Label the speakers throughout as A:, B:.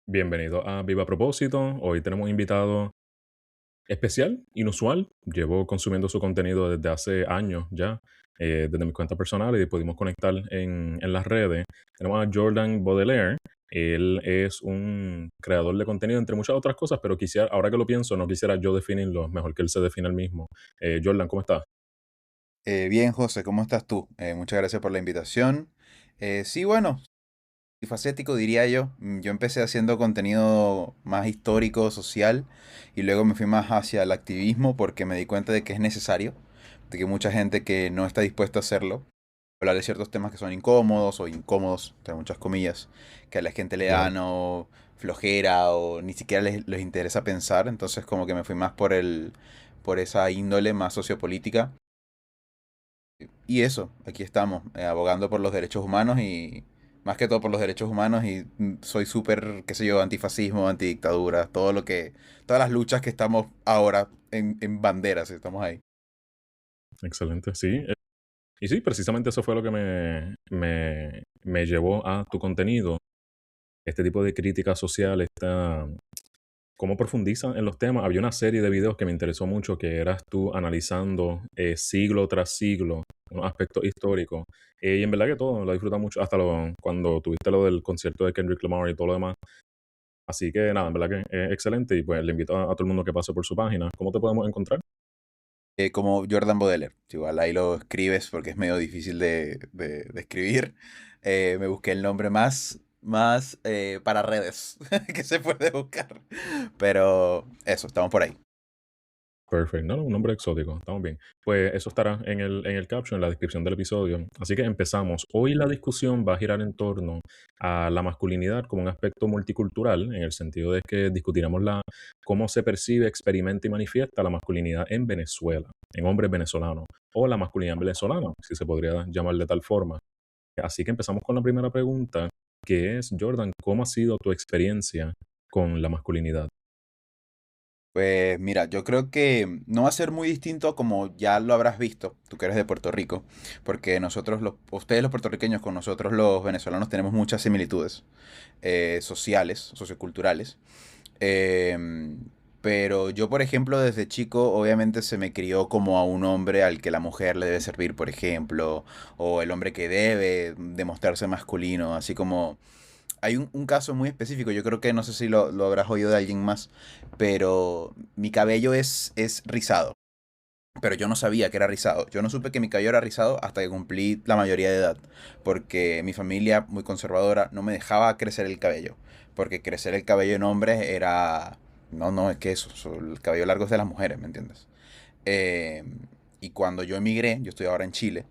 A: Bienvenido a Viva Propósito. Hoy tenemos un invitado especial, inusual. Llevo consumiendo su contenido desde hace años ya, desde mis cuentas personales y pudimos conectar en las redes. Tenemos a Jordan Baudelaire. Él es un creador de contenido, entre muchas otras cosas, pero quisiera, ahora que lo pienso, no quisiera yo definirlo, mejor que él se define el mismo. Jordan, ¿cómo estás?
B: Bien, José, ¿cómo estás tú? Muchas gracias por la invitación. Sí, bueno, multifacético diría yo. Yo empecé haciendo contenido más histórico, social, y luego me fui más hacia el activismo porque me di cuenta de que es necesario, de que mucha gente que no está dispuesta a hacerlo, hablar de ciertos temas que son incómodos o incómodos, entre muchas comillas, que a la gente le
A: Claro.
B: dan o flojera o ni siquiera les interesa pensar. Entonces como que me fui más por esa índole más sociopolítica. Y eso, aquí estamos, abogando por los derechos humanos y más que todo por los derechos humanos y soy súper, qué sé yo, antifascismo, antidictadura, todas las luchas que estamos ahora en banderas, estamos ahí.
A: Excelente, sí. Y sí, precisamente eso fue lo que me llevó a tu contenido. Este tipo de crítica social, cómo profundiza en los temas. Había una serie de videos que me interesó mucho, que eras tú analizando siglo tras siglo unos aspectos históricos. Y en verdad que todo, lo disfruta mucho, hasta cuando tuviste lo del concierto de Kendrick Lamar y todo lo demás. Así que nada, en verdad que es excelente y pues le invito a todo el mundo que pase por su página. ¿Cómo te podemos encontrar?
B: Como Jordan Baudelaire, igual ahí lo escribes porque es medio difícil de escribir. Me busqué el nombre más para redes que se puede buscar. Pero eso, estamos por ahí.
A: Perfecto, no, no, un nombre exótico, estamos bien. Pues eso estará en el caption, en la descripción del episodio. Así que empezamos. Hoy la discusión va a girar en torno a la masculinidad como un aspecto multicultural, en el sentido de que discutiremos cómo se percibe, experimenta y manifiesta la masculinidad en Venezuela, en hombres venezolanos, o la masculinidad venezolana, si se podría llamar de tal forma. Así que empezamos con la primera pregunta, que es, Jordan, ¿cómo ha sido tu experiencia con la masculinidad?
B: Pues mira, yo creo que no va a ser muy distinto como ya lo habrás visto, tú que eres de Puerto Rico, porque ustedes los puertorriqueños con nosotros los venezolanos tenemos muchas similitudes sociales, socioculturales. Em, pero yo, por ejemplo, desde chico, obviamente se me crió como a un hombre al que la mujer le debe servir, por ejemplo, o el hombre que debe demostrarse masculino, así como hay un caso muy específico, yo creo que no sé si lo habrás oído de alguien más, pero mi cabello es rizado, pero yo no sabía que era rizado. Yo no supe que mi cabello era rizado hasta que cumplí la mayoría de edad, porque mi familia, muy conservadora, no me dejaba crecer el cabello, porque crecer el cabello en hombres era... No, no, es que el cabello largo es de las mujeres, ¿me entiendes? Eh, y cuando yo emigré, yo estoy ahora en Chile,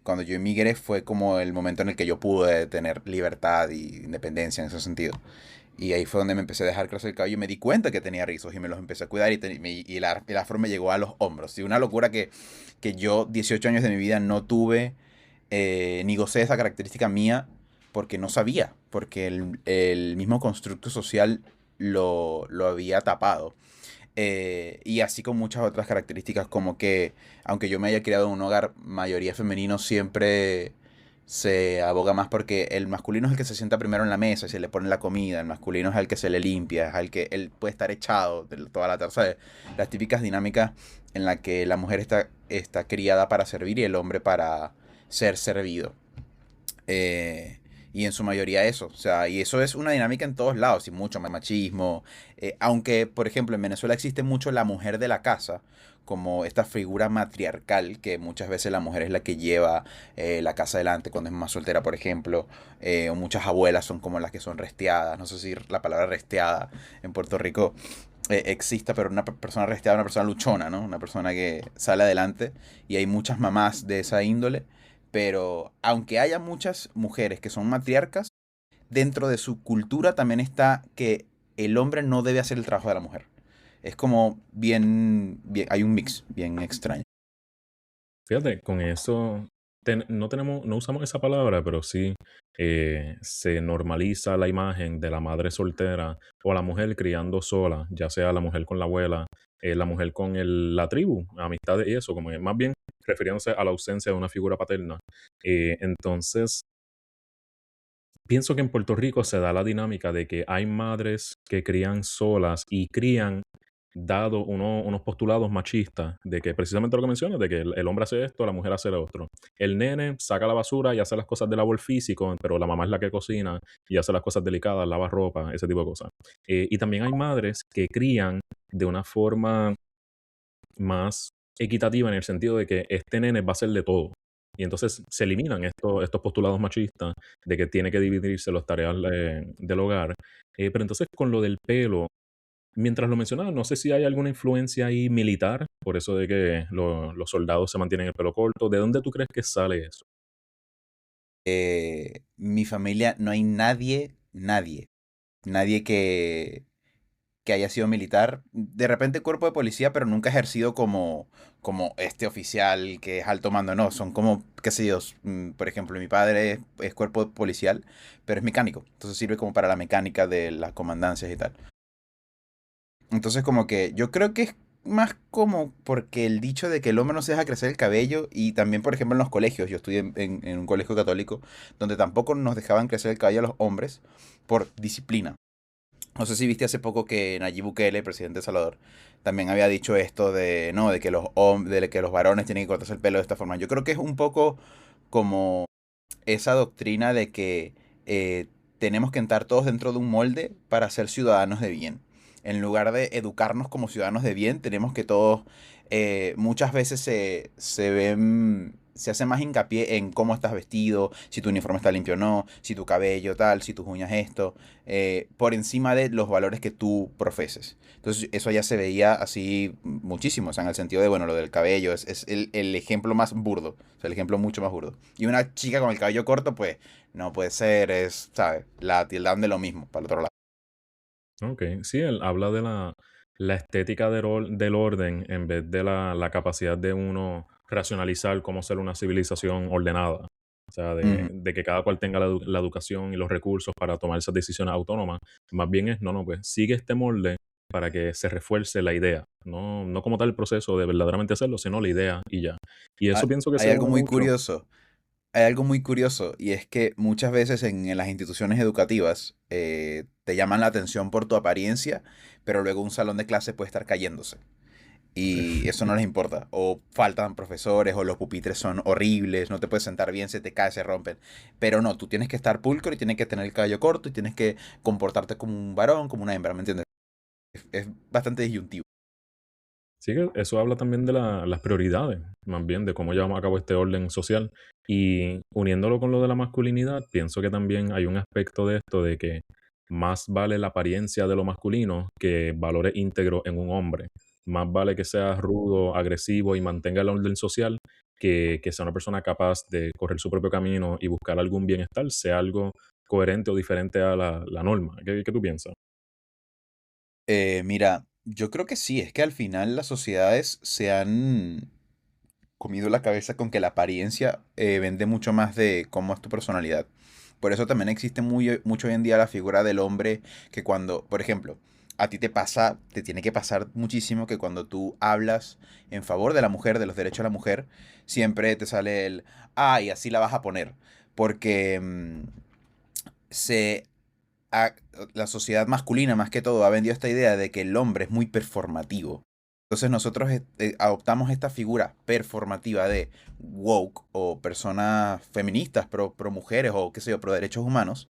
B: cuando yo emigré fue como el momento en el que yo pude tener libertad y independencia en ese sentido. Y ahí fue donde me empecé a dejar crecer el cabello y me di cuenta que tenía rizos y me los empecé a cuidar y el afro me llegó a los hombros. Y una locura que yo 18 años de mi vida no tuve ni gocé de esa característica mía porque no sabía, porque el mismo constructo social lo había tapado. Y así con muchas otras características como que, aunque yo me haya criado en un hogar mayoría femenino, siempre se aboga más porque el masculino es el que se sienta primero en la mesa y se le pone la comida, el masculino es el que se le limpia, es el que él puede estar echado de toda la tarde, ¿sabes? Las típicas dinámicas en la que la mujer está criada para servir y el hombre para ser servido. Eh, y en su mayoría eso, o sea, y eso es una dinámica en todos lados, y mucho más machismo. Aunque, por ejemplo, en Venezuela existe mucho la mujer de la casa, como esta figura matriarcal, que muchas veces la mujer es la que lleva la casa adelante cuando es más soltera, por ejemplo, o muchas abuelas son como las que son resteadas, no sé si la palabra resteada en Puerto Rico exista, pero una persona resteada, una persona luchona, ¿no? Una persona que sale adelante, y hay muchas mamás de esa índole, pero aunque haya muchas mujeres que son matriarcas, dentro de su cultura también está que el hombre no debe hacer el trabajo de la mujer. Es como hay un mix bien extraño.
A: Fíjate, con eso no usamos esa palabra, pero sí se normaliza la imagen de la madre soltera o la mujer criando sola, ya sea la mujer con la abuela, la mujer con la tribu, amistades y eso, como que más bien refiriéndose a la ausencia de una figura paterna. Entonces, pienso que en Puerto Rico se da la dinámica de que hay madres que crían solas y crían dado unos postulados machistas de que precisamente lo que mencionas, de que el hombre hace esto, la mujer hace lo otro. El nene saca la basura y hace las cosas de labor físico, pero la mamá es la que cocina y hace las cosas delicadas, lava ropa, ese tipo de cosas. Y también hay madres que crían de una forma más equitativa en el sentido de que este nene va a ser de todo. Y entonces se eliminan estos postulados machistas de que tiene que dividirse las tareas del hogar. Pero entonces con lo del pelo, mientras lo mencionaba, no sé si hay alguna influencia ahí militar, por eso de que los soldados se mantienen el pelo corto. ¿De dónde tú crees que sale eso?
B: Mi familia, no hay nadie que haya sido militar. De repente cuerpo de policía, pero nunca ha ejercido como este oficial que es alto mando. No, son como, qué sé yo, por ejemplo, mi padre es cuerpo policial, pero es mecánico. Entonces sirve como para la mecánica de las comandancias y tal. Entonces como que yo creo que es más como porque el dicho de que el hombre no se deja crecer el cabello y también por ejemplo en los colegios, yo estudié en un colegio católico donde tampoco nos dejaban crecer el cabello a los hombres por disciplina. No sé si viste hace poco que Nayib Bukele, presidente de Salvador, también había dicho esto de, no, de que los varones tienen que cortarse el pelo de esta forma. Yo creo que es un poco como esa doctrina de que tenemos que entrar todos dentro de un molde para ser ciudadanos de bien. En lugar de educarnos como ciudadanos de bien, tenemos que todos, muchas veces se ven, se hace más hincapié en cómo estás vestido, si tu uniforme está limpio o no, si tu cabello tal, si tus uñas esto, por encima de los valores que tú profeses. Entonces eso ya se veía así muchísimo, o sea, en el sentido de, bueno, lo del cabello es el ejemplo más burdo, o sea, el ejemplo mucho más burdo. Y una chica con el cabello corto, pues, no puede ser, es, ¿sabes? La tildan de lo mismo, para el otro lado.
A: Ok, sí, él habla de la estética del orden en vez de la capacidad de uno racionalizar cómo ser una civilización ordenada. O sea,
B: Ujú.
A: de que cada cual tenga la educación y los recursos para tomar esas decisiones autónomas. Más bien es, no, no, pues sigue este molde para que se refuerce la idea. No, no como tal el proceso de verdaderamente hacerlo, sino la idea y ya. Y eso pienso que
B: Hay
A: se da
B: algo muy
A: mucho.
B: curioso. Hay algo muy curioso y es que muchas veces en las instituciones educativas te llaman la atención por tu apariencia, pero luego un salón de clase puede estar cayéndose.
A: Sí.
B: Y eso no les importa. O faltan profesores, o los pupitres son horribles, no te puedes sentar bien, se te cae, se rompen. Pero no, tú tienes que estar pulcro y tienes que tener el cabello corto y tienes que comportarte como un varón, como una hembra, ¿me entiendes? Es bastante disyuntivo.
A: Sí, que eso habla también de las prioridades, más bien de cómo llevamos a cabo este orden social. Y uniéndolo con lo de la masculinidad, pienso que también hay un aspecto de esto de que más vale la apariencia de lo masculino que valores íntegros en un hombre. Más vale que sea rudo, agresivo y mantenga el orden social que sea una persona capaz de correr su propio camino y buscar algún bienestar, sea algo coherente o diferente a la norma. ¿Qué tú piensas?
B: Mira, yo creo que sí, es que al final las sociedades se han comido la cabeza con que la apariencia vende mucho más de cómo es tu personalidad. Por eso también existe mucho hoy en día la figura del hombre que cuando, por ejemplo, a ti te pasa, te tiene que pasar muchísimo que cuando tú hablas en favor de la mujer, de los derechos de la mujer, siempre te sale el, y así la vas a poner. Porque se ha- la sociedad masculina más que todo ha vendido esta idea de que el hombre es muy performativo. Entonces nosotros adoptamos esta figura performativa de woke o personas feministas, pro mujeres o qué sé yo, pro derechos humanos.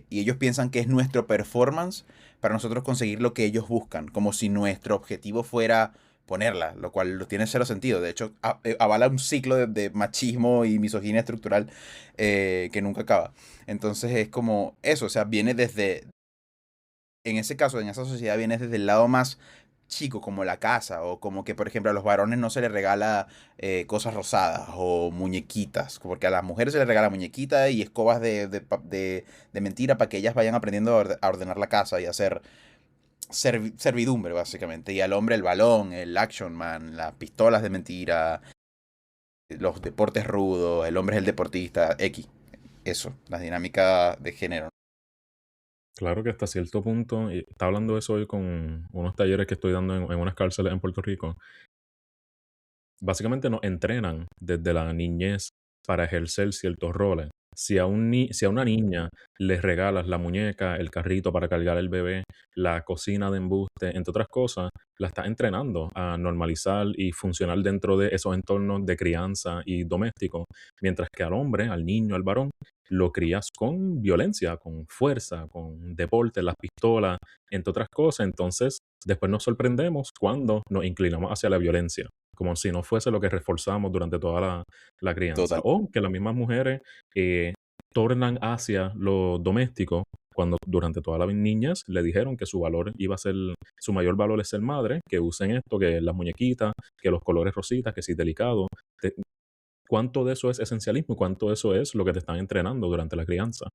B: Y ellos piensan que es nuestro performance para nosotros conseguir lo que ellos buscan, como si nuestro objetivo fuera ponerla, lo cual no tiene cero sentido. De hecho, avala un ciclo de machismo y misoginia estructural que nunca acaba. Entonces es como eso, o sea, viene desde, en ese caso, en esa sociedad, viene desde el lado más chico, como la casa, o como que, por ejemplo, a los varones no se les regala cosas rosadas o muñequitas, porque a las mujeres se les regala muñequitas y escobas de mentira para que ellas vayan aprendiendo a ordenar la casa y a hacer servidumbre, básicamente. Y al hombre el balón, el action man, las pistolas de mentira, los deportes rudos, el hombre es el deportista, X. Eso, las dinámicas de género.
A: Claro que hasta cierto punto, y estaba hablando de eso hoy con unos talleres que estoy dando en unas cárceles en Puerto Rico. Básicamente nos entrenan desde la niñez para ejercer ciertos roles. Si a una niña le regalas la muñeca, el carrito para cargar el bebé, la cocina de embuste, entre otras cosas, la estás entrenando a normalizar y funcionar dentro de esos entornos de crianza y doméstico, mientras que al hombre, al niño, al varón, lo crías con violencia, con fuerza, con deporte, las pistolas, entre otras cosas. Entonces, después nos sorprendemos cuando nos inclinamos hacia la violencia, como si no fuese lo que reforzamos durante toda la crianza.
B: Total.
A: O que las mismas mujeres eh, tornan hacia lo doméstico cuando durante toda la niñez le dijeron que su valor iba a ser, su mayor valor es ser madre, que usen esto, que las muñequitas, que los colores rositas, que si delicado. Te- ¿Cuánto de eso es esencialismo y cuánto de eso es lo que te están entrenando durante la crianza?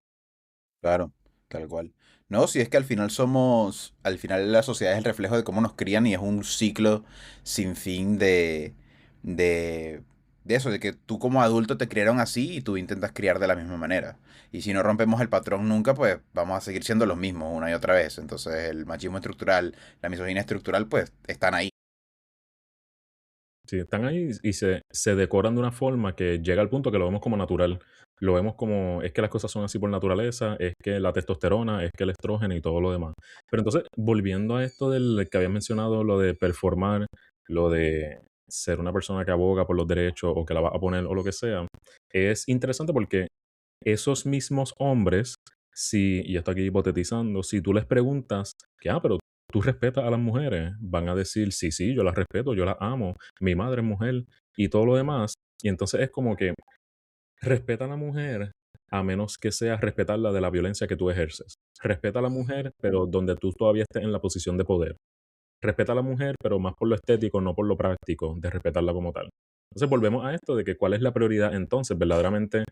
B: Claro, tal cual. No, si es que al final somos, al final la sociedad es el reflejo de cómo nos crían y es un ciclo sin fin de, de eso, de que tú como adulto te criaron así y tú intentas criar de la misma manera. Y si no rompemos el patrón nunca, pues vamos a seguir siendo los mismos una y otra vez. Entonces el machismo estructural, la misoginia estructural, pues están ahí.
A: Sí, están ahí y se decoran de una forma que llega al punto que lo vemos como natural. Lo vemos como, es que las cosas son así por naturaleza, es que la testosterona, es que el estrógeno y todo lo demás. Pero entonces, volviendo a esto del que habías mencionado, lo de performar, lo de ser una persona que aboga por los derechos o que la va a poner o lo que sea, es interesante porque esos mismos hombres, si, y esto aquí hipotetizando, si tú les preguntas que, pero tú respetas a las mujeres, van a decir, sí, sí, yo las respeto, yo las amo, mi madre es mujer y todo lo demás. Y entonces es como que respeta a la mujer a menos que sea respetarla de la violencia que tú ejerces. Respeta a la mujer, pero donde tú todavía estés en la posición de poder. Respeta a la mujer, pero más por lo estético, no por lo práctico, de respetarla como tal. Entonces volvemos a esto de que cuál es la prioridad entonces, verdaderamente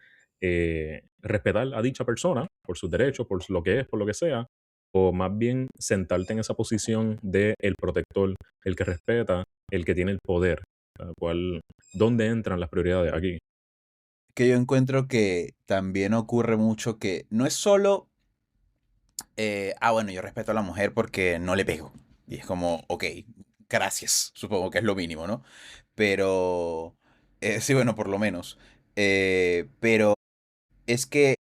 A: respetar a dicha persona por sus derechos, por lo que es, por lo que sea, o más bien sentarte en esa posición de el protector, el que respeta, el que tiene el poder. ¿Dónde entran las prioridades aquí?
B: Que yo encuentro que también ocurre mucho que no es solo, bueno, yo respeto a la mujer porque no le pego. Y es como, ok, gracias, supongo que es lo mínimo, ¿no? Pero, sí, bueno, por lo menos. Pero es que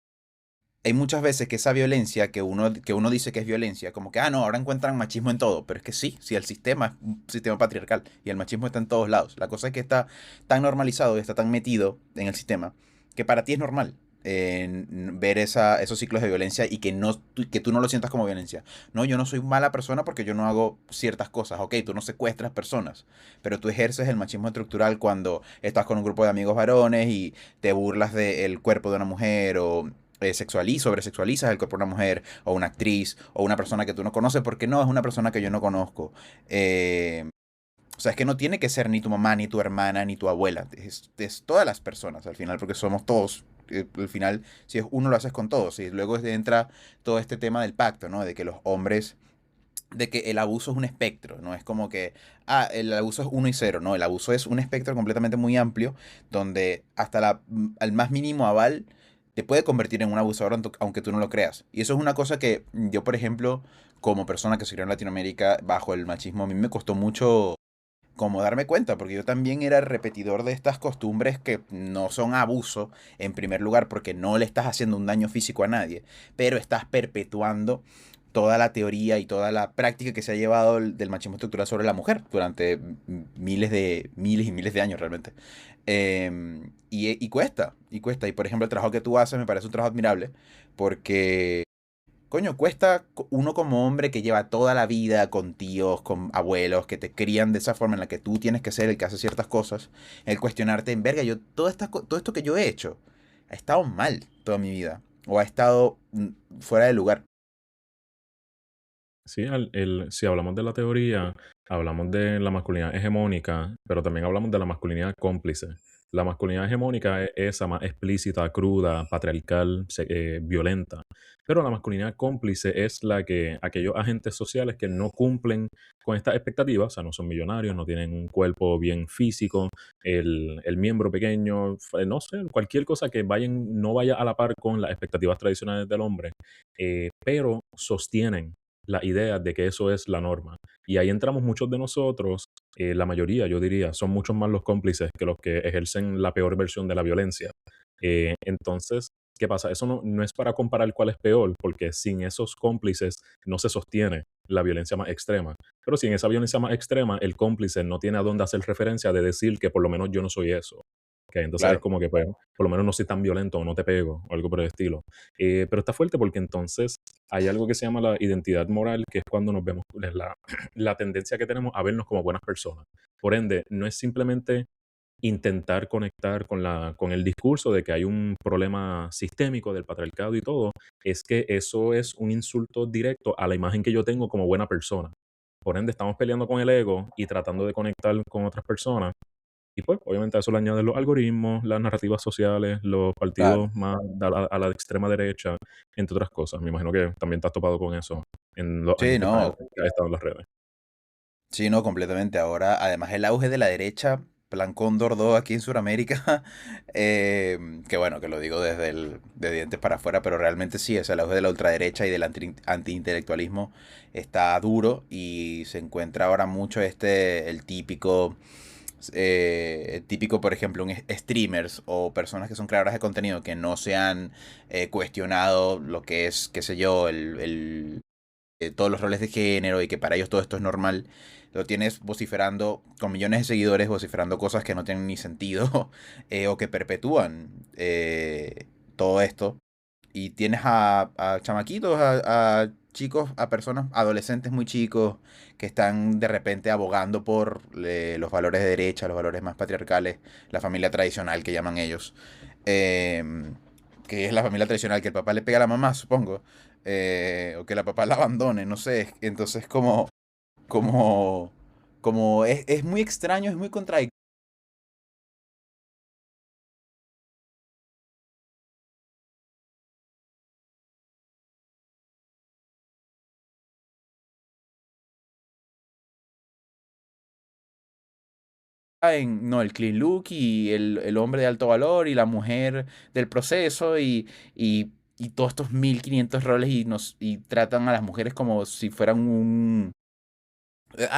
B: hay muchas veces que esa violencia que uno dice que es violencia, como que, no, ahora encuentran machismo en todo. Pero es que sí, sí, el sistema es un sistema patriarcal y el machismo está en todos lados. La cosa es que está tan normalizado y está tan metido en el sistema que para ti es normal ver esos ciclos de violencia y que tú no lo sientas como violencia. No, yo no soy mala persona porque yo no hago ciertas cosas. Ok, tú no secuestras personas, pero tú ejerces el machismo estructural cuando estás con un grupo de amigos varones y te burlas del cuerpo de una mujer o sobresexualizas el cuerpo de una mujer o una actriz o una persona que tú no conoces porque no, es una persona que yo no conozco. O sea, es que no tiene que ser ni tu mamá, ni tu hermana, ni tu abuela. Es todas las personas al final, porque somos todos. Al final, si es uno lo haces con todos. Y luego entra todo este tema del pacto, ¿no? De que los hombres, de que el abuso es un espectro, no es como que, el abuso es uno y cero, no, el abuso es un espectro completamente muy amplio, donde hasta al más mínimo aval te puede convertir en un abusador aunque tú no lo creas. Y eso es una cosa que yo, por ejemplo, como persona que se crió en Latinoamérica bajo el machismo, a mí me costó mucho como darme cuenta, porque yo también era repetidor de estas costumbres que no son abuso en primer lugar, porque no le estás haciendo un daño físico a nadie, pero estás perpetuando toda la teoría y toda la práctica que se ha llevado del machismo estructural sobre la mujer durante miles y miles de años realmente. Y cuesta, y cuesta. Y por ejemplo, el trabajo que tú haces me parece un trabajo admirable, porque coño, cuesta uno como hombre que lleva toda la vida con tíos, con abuelos, que te crían de esa forma en la que tú tienes que ser el que hace ciertas cosas, el cuestionarte en verga, todo esto que yo he hecho ha estado mal toda mi vida, o ha estado fuera de lugar.
A: Sí, si hablamos de la teoría, hablamos de la masculinidad hegemónica, pero también hablamos de la masculinidad cómplice. La masculinidad hegemónica es esa más explícita, cruda, patriarcal, violenta. Pero la masculinidad cómplice es la que aquellos agentes sociales que no cumplen con estas expectativas, o sea, no son millonarios, no tienen un cuerpo bien físico, el miembro pequeño, no sé, cualquier cosa que no vaya a la par con las expectativas tradicionales del hombre, pero sostienen la idea de que eso es la norma. Y ahí entramos muchos de nosotros, la mayoría, yo diría, son muchos más los cómplices que los que ejercen la peor versión de la violencia. Entonces, ¿qué pasa? Eso no es para comparar cuál es peor, porque sin esos cómplices no se sostiene la violencia más extrema. Pero sin esa violencia más extrema, el cómplice no tiene a dónde hacer referencia de decir que por lo menos yo no soy eso. Que entonces es
B: Claro,
A: como que, pues, por lo menos no soy tan violento o no te pego o algo por el estilo. Pero está fuerte porque entonces hay algo que se llama la identidad moral, que es cuando nos vemos, es la tendencia que tenemos a vernos como buenas personas. Por ende, no es simplemente intentar conectar con el discurso de que hay un problema sistémico del patriarcado y todo, es que eso es un insulto directo a la imagen que yo tengo como buena persona. Por ende, estamos peleando con el ego y tratando de conectar con otras personas. Y pues, obviamente a eso le añaden los algoritmos, las narrativas sociales, los
B: claro.
A: partidos más a la extrema derecha, entre otras cosas. Me imagino que también te has topado con eso en los años
B: Sí,
A: que
B: no,
A: has estado en las redes.
B: sí, no, completamente. Ahora, además, el auge de la derecha, plan Cóndor 2 aquí en Sudamérica, que bueno, que lo digo desde de dientes para afuera, pero realmente sí, es el auge de la ultraderecha y del antiintelectualismo está duro y se encuentra ahora mucho el típico, por ejemplo, streamers o personas que son creadoras de contenido que no se han cuestionado lo que es, qué sé yo, todos los roles de género y que para ellos todo esto es normal. Lo tienes vociferando con millones de seguidores, vociferando cosas que no tienen ni sentido o que perpetúan todo esto. Y tienes a chamaquitos, a chicos, a personas, adolescentes muy chicos que están de repente abogando por los valores de derecha, los valores más patriarcales, la familia tradicional que llaman ellos. Que es la familia tradicional, que el papá le pega a la mamá, supongo. O que la papá la abandone, no sé. Entonces como, como es muy extraño, es muy contradictorio en no, el clean look y el hombre de alto valor y la mujer del proceso y todos estos 1500 roles y tratan a las mujeres como si fueran un...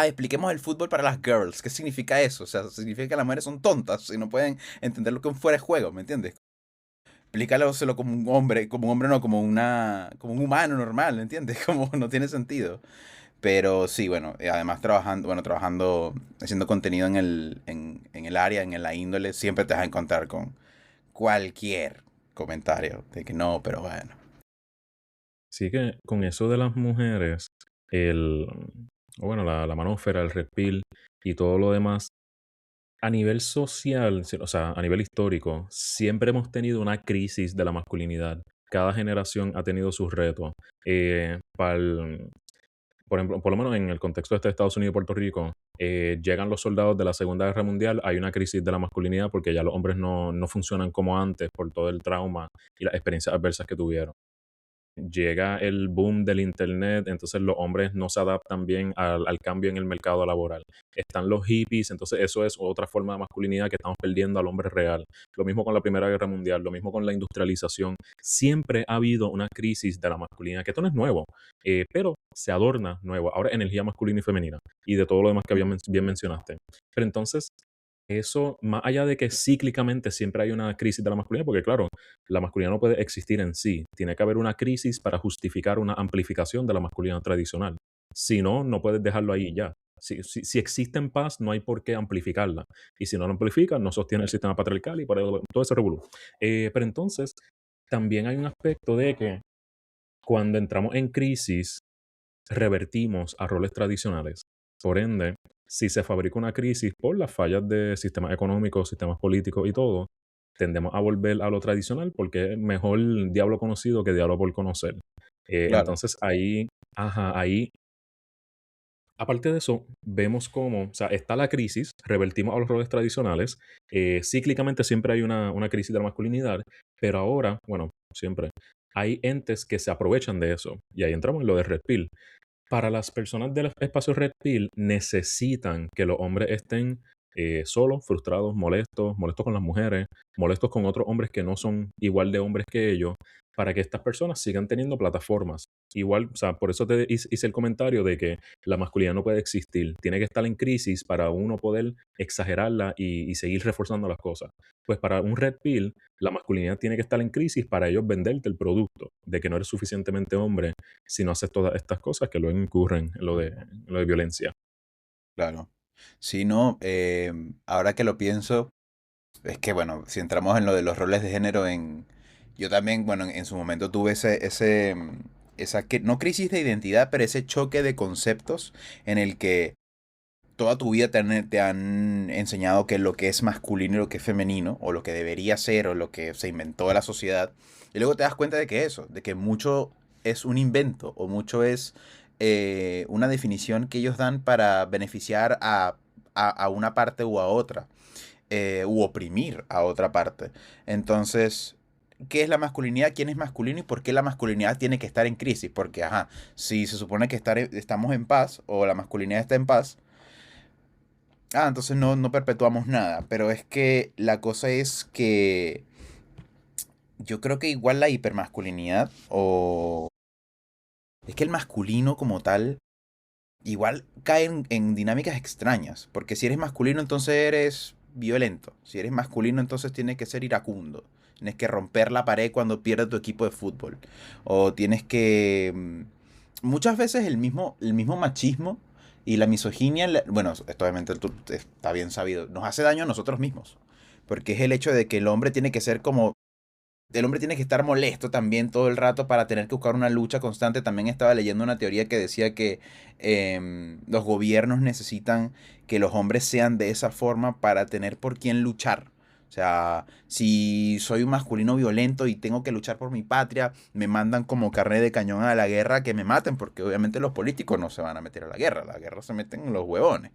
B: expliquemos el fútbol para las girls. ¿Qué significa eso? O sea, significa que las mujeres son tontas y no pueden entender lo que es un fuera de juego, ¿me entiendes? Explícalo como un hombre no, como un humano normal, ¿me entiendes? Como no tiene sentido. Pero sí, bueno, además trabajando, haciendo contenido en el área, en la índole, siempre te vas a encontrar con cualquier comentario de que no, pero bueno.
A: Sí que con eso de las mujeres, el, o bueno, la manósfera, el red pill y todo lo demás, a nivel social, o sea, a nivel histórico, siempre hemos tenido una crisis de la masculinidad. Cada generación ha tenido sus retos. Por ejemplo, por lo menos en el contexto de Estados Unidos y Puerto Rico, llegan los soldados de la Segunda Guerra Mundial, hay una crisis de la masculinidad porque ya los hombres no funcionan como antes por todo el trauma y las experiencias adversas que tuvieron. Llega el boom del internet, entonces los hombres no se adaptan bien al cambio en el mercado laboral. Están los hippies, entonces eso es otra forma de masculinidad que estamos perdiendo al hombre real. Lo mismo con la Primera Guerra Mundial, lo mismo con la industrialización. Siempre ha habido una crisis de la masculinidad, que esto no es nuevo, pero se adorna nuevo. Ahora energía masculina y femenina y de todo lo demás que bien mencionaste. Pero entonces eso, más allá de que cíclicamente siempre hay una crisis de la masculinidad, porque claro, la masculinidad no puede existir en sí, tiene que haber una crisis para justificar una amplificación de la masculinidad tradicional. Si no, no puedes dejarlo ahí y ya. Si existe en paz, no hay por qué amplificarla. Y si no lo amplifica, no sostiene el sistema patriarcal y por todo ese revolú. Pero entonces, también hay un aspecto de que cuando entramos en crisis, revertimos a roles tradicionales. Por ende, si se fabrica una crisis por las fallas de sistemas económicos, sistemas políticos y todo, tendemos a volver a lo tradicional porque es mejor diablo conocido que diablo por conocer.
B: Claro,
A: Entonces ahí, ajá, ahí, aparte de eso, vemos cómo, o sea, está la crisis, revertimos a los roles tradicionales, cíclicamente siempre hay una crisis de la masculinidad, pero ahora, bueno, siempre, hay entes que se aprovechan de eso. Y ahí entramos en lo de Red Pill. Para las personas del espacio Red Pill necesitan que los hombres estén solos, frustrados, molestos, molestos con las mujeres, molestos con otros hombres que no son igual de hombres que ellos, para que estas personas sigan teniendo plataformas. Igual, o sea, por eso te hice el comentario de que la masculinidad no puede existir, tiene que estar en crisis para uno poder exagerarla y seguir reforzando las cosas. Pues para un red pill, la masculinidad tiene que estar en crisis para ellos venderte el producto de que no eres suficientemente hombre si no haces todas estas cosas que luego incurren en lo de violencia.
B: Claro. Sí, no, ahora que lo pienso, es que bueno, si entramos en lo de los roles de género, yo también, bueno, en su momento tuve no crisis de identidad, pero ese choque de conceptos en el que toda tu vida te han enseñado que lo que es masculino y lo que es femenino, o lo que debería ser, o lo que se inventó la sociedad, y luego te das cuenta de que eso, de que mucho es un invento, o mucho es una definición que ellos dan para beneficiar a una parte u a otra, u oprimir a otra parte. Entonces, ¿qué es la masculinidad? ¿Quién es masculino? ¿Y por qué la masculinidad tiene que estar en crisis? Porque, ajá, si se supone que estamos en paz, o la masculinidad está en paz, entonces no perpetuamos nada. Pero es que la cosa es que yo creo que igual la hipermasculinidad, o es que el masculino como tal igual cae en dinámicas extrañas. Porque si eres masculino, entonces eres violento. Si eres masculino, entonces tienes que ser iracundo. Tienes que romper la pared cuando pierde tu equipo de fútbol. O tienes que... muchas veces el mismo machismo y la misoginia, bueno, esto obviamente está bien sabido, nos hace daño a nosotros mismos. Porque es el hecho de que el hombre tiene que estar molesto también todo el rato para tener que buscar una lucha constante. También estaba leyendo una teoría que decía que los gobiernos necesitan que los hombres sean de esa forma para tener por quién luchar. O sea, si soy un masculino violento y tengo que luchar por mi patria, me mandan como carne de cañón a la guerra que me maten, porque obviamente los políticos no se van a meter a la guerra se meten en los huevones.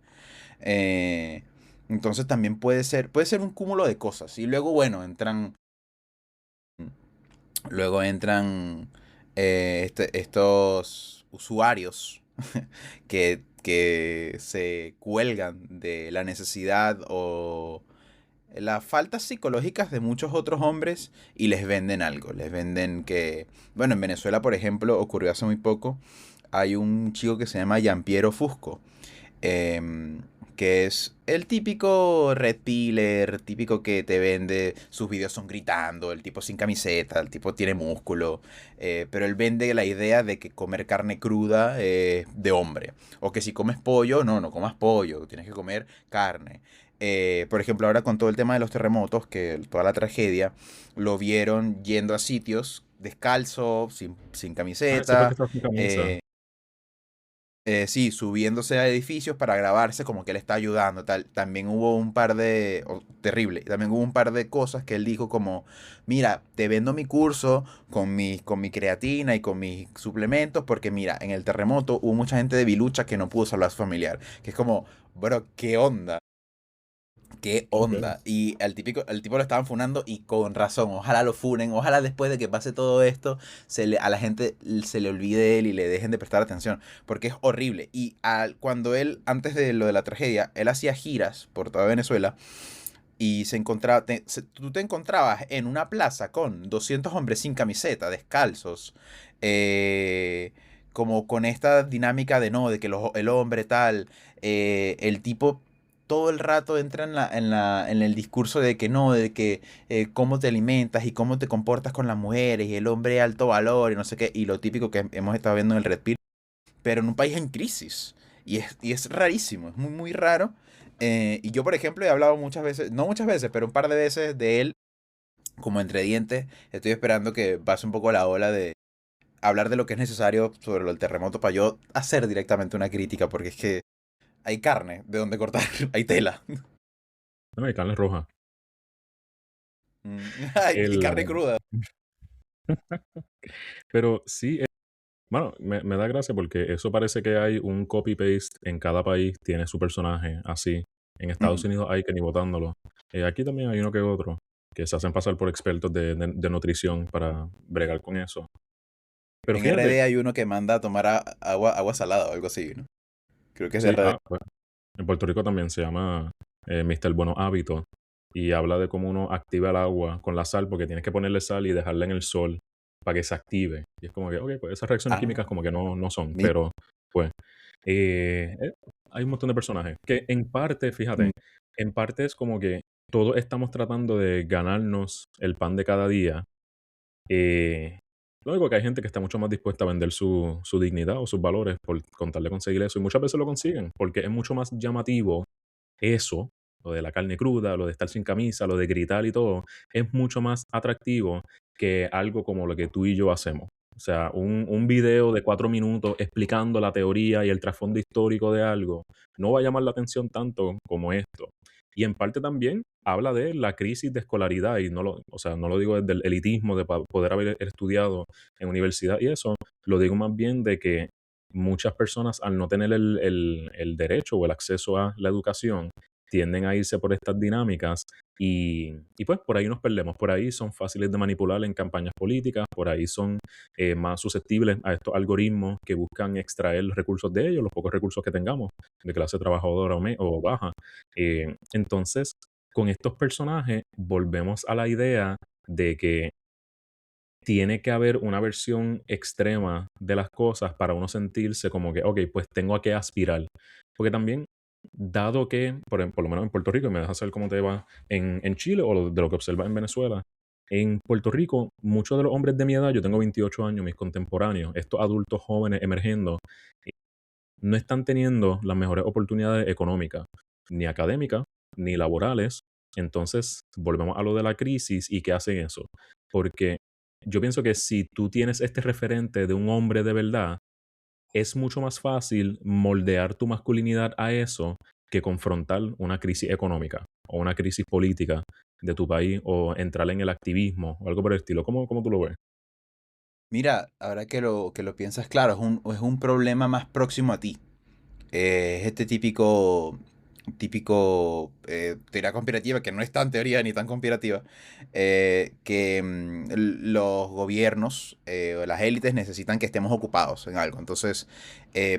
B: Eh, entonces también puede ser un cúmulo de cosas. Y luego, bueno, entran estos usuarios que se cuelgan de la necesidad o las faltas psicológicas de muchos otros hombres y les venden algo. Les venden que, bueno, en Venezuela, por ejemplo, ocurrió hace muy poco, hay un chico que se llama Giampiero Fusco, em, que es el típico red piller, típico que te vende, sus videos son gritando, el tipo sin camiseta, el tipo tiene músculo, pero él vende la idea de que comer carne cruda es de hombre, o que si comes pollo, no comas pollo, tienes que comer carne. Por ejemplo, ahora con todo el tema de los terremotos, que toda la tragedia, lo vieron yendo a sitios descalzo, sin
A: Ah, ese fue el que
B: camiseta,
A: estaba sin camisa.
B: eh, sí, subiéndose a edificios para grabarse como que él está ayudando, tal. También hubo un par terrible, también hubo un par de cosas que él dijo como, mira, te vendo mi curso con mi creatina y con mis suplementos porque mira, en el terremoto hubo mucha gente de Bilucha que no pudo salvar a su familiar. Que es como, bro, ¿qué onda? ¿Qué
A: Ok.
B: onda? Y al tipo lo estaban funando y con razón. Ojalá lo funen. Ojalá después de que pase todo esto, a la gente se le olvide él y le dejen de prestar atención. Porque es horrible. Y cuando él, antes de lo de la tragedia, él hacía giras por toda Venezuela y tú te encontrabas en una plaza con 200 hombres sin camiseta, descalzos. eh, Como con esta dinámica de no, de que el hombre tal, el tipo todo el rato entra en el discurso de que no, de que cómo te alimentas y cómo te comportas con las mujeres y el hombre de alto valor y no sé qué, y lo típico que hemos estado viendo en el Red Pill, pero en un país en crisis. Y es rarísimo, es muy, muy raro. Y yo, por ejemplo, he hablado muchas veces, no muchas veces, pero un par de veces de él, como entre dientes. Estoy esperando que pase un poco la ola de hablar de lo que es necesario sobre lo del terremoto para yo hacer directamente una crítica, porque es que hay carne de donde cortar, hay tela.
A: No, y carne roja.
B: Y carne cruda.
A: Pero sí, bueno, me da gracia porque eso parece que hay un copy-paste en cada país, tiene su personaje así. En Estados
B: Ujú.
A: Unidos hay que ni botándolo. Aquí también hay uno que otro que se hacen pasar por expertos de nutrición para bregar con eso. Pero
B: En
A: fíjate,
B: RD hay uno que manda a tomar agua salada o algo así, ¿no? Creo que es de
A: sí,
B: RD.
A: pues, en Puerto Rico también se llama Mr. Buenos Hábitos, y habla de cómo uno activa el agua con la sal, porque tienes que ponerle sal y dejarla en el sol para que se active. Y es como que, ok, pues esas reacciones químicas
B: Ah,
A: como que no son,
B: mi-
A: pero pues hay un montón de personajes que en parte, fíjate,
B: mm,
A: en parte es como que todos estamos tratando de ganarnos el pan de cada día. eh, lo único que hay gente que está mucho más dispuesta a vender su dignidad o sus valores por contarle conseguir eso, y muchas veces lo consiguen, porque es mucho más llamativo eso, lo de la carne cruda, lo de estar sin camisa, lo de gritar y todo, es mucho más atractivo que algo como lo que tú y yo hacemos. O sea, un video de 4 minutos explicando la teoría y el trasfondo histórico de algo no va a llamar la atención tanto como esto. Y en parte también habla de la crisis de escolaridad, y o sea, no lo digo desde el elitismo de poder haber estudiado en universidad y eso, lo digo más bien de que muchas personas, al no tener el derecho o el acceso a la educación, tienden a irse por estas dinámicas, y pues por ahí nos perdemos. Por ahí son fáciles de manipular en campañas políticas, por ahí son más susceptibles a estos algoritmos que buscan extraer los recursos de ellos, los pocos recursos que tengamos, de clase trabajadora o baja. Entonces, con estos personajes volvemos a la idea de que tiene que haber una versión extrema de las cosas para uno sentirse como que, ok, pues tengo a qué aspirar. Porque también, dado que, por lo menos en Puerto Rico, y me dejas saber cómo te va en Chile o de lo que observas en Venezuela, en Puerto Rico, muchos de los hombres de mi edad, yo tengo 28 años, mis contemporáneos, estos adultos jóvenes emergiendo, no están teniendo las mejores oportunidades económicas, ni académicas, ni laborales. Entonces, volvemos a lo de la crisis y qué hacen eso. Porque yo pienso que si tú tienes este referente de un hombre de verdad, es mucho más fácil moldear tu masculinidad a eso que confrontar una crisis económica o una crisis política de tu país o entrar en el activismo o algo por el estilo. ¿Cómo tú lo ves?
B: Mira, ahora que lo piensas, claro, es un problema más próximo a ti. Es este típico teoría conspirativa, que no es tan teoría ni tan conspirativa, que los gobiernos o las élites necesitan que estemos ocupados en algo. Entonces,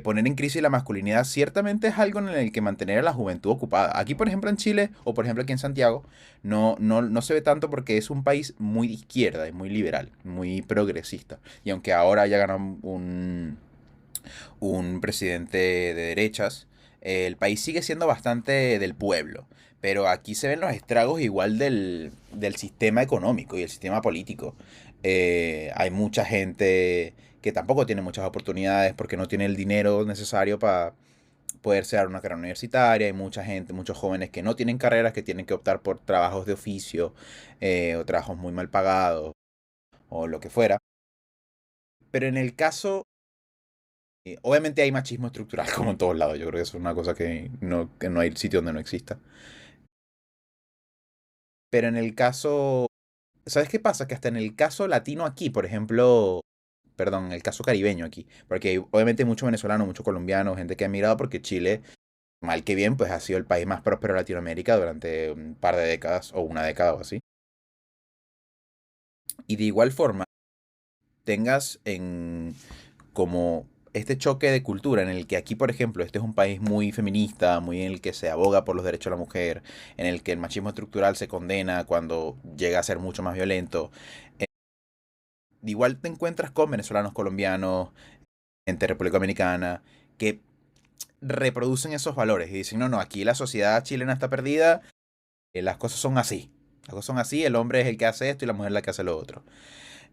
B: poner en crisis la masculinidad ciertamente es algo en el que mantener a la juventud ocupada. Aquí, por ejemplo, en Chile, o por ejemplo aquí en Santiago, no se ve tanto porque es un país muy de izquierda, es muy liberal, muy progresista. Y aunque ahora haya ganado un presidente de derechas, el país sigue siendo bastante del pueblo. Pero aquí se ven los estragos igual del sistema económico y el sistema político. Hay mucha gente que tampoco tiene muchas oportunidades porque no tiene el dinero necesario para poder ser una carrera universitaria. Hay mucha gente, muchos jóvenes que no tienen carreras, que tienen que optar por trabajos de oficio o trabajos muy mal pagados o lo que fuera. Pero en el caso obviamente hay machismo estructural como en todos lados. Yo creo que eso es una cosa que no hay sitio donde no exista. Pero en el caso, ¿sabes qué pasa? Que hasta en el caso latino aquí, por ejemplo, perdón, en el caso caribeño aquí, porque obviamente hay mucho venezolano, mucho colombiano, gente que ha emigrado porque Chile, mal que bien, pues ha sido el país más próspero de Latinoamérica durante un par de décadas o una década o así. Y de igual forma, tengas en como este choque de cultura en el que aquí, por ejemplo, este es un país muy feminista, muy en el que se aboga por los derechos de la mujer, en el que el machismo estructural se condena cuando llega a ser mucho más violento. Igual te encuentras con venezolanos, colombianos, gente de República Dominicana, que reproducen esos valores y dicen, no, no, aquí la sociedad chilena está perdida, las cosas son así. Las cosas son así, el hombre es el que hace esto y la mujer es la que hace lo otro.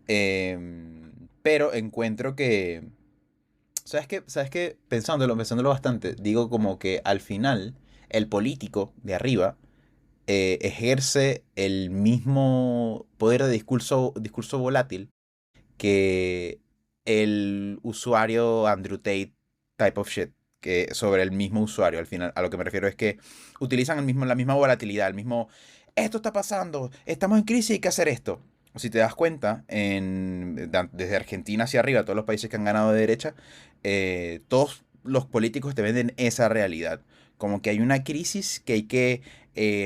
B: Pero encuentro que ¿sabes qué? ¿Sabes qué? Pensándolo bastante, digo como que al final el político de arriba ejerce el mismo poder de discurso volátil que el usuario Andrew Tate type of shit, que sobre el mismo usuario. Al final, a lo que me refiero es que utilizan la misma volatilidad, el mismo, esto está pasando, estamos en crisis, hay que hacer esto. Si te das cuenta, desde Argentina hacia arriba, todos los países que han ganado de derecha, todos los políticos te venden esa realidad. Como que hay una crisis que hay que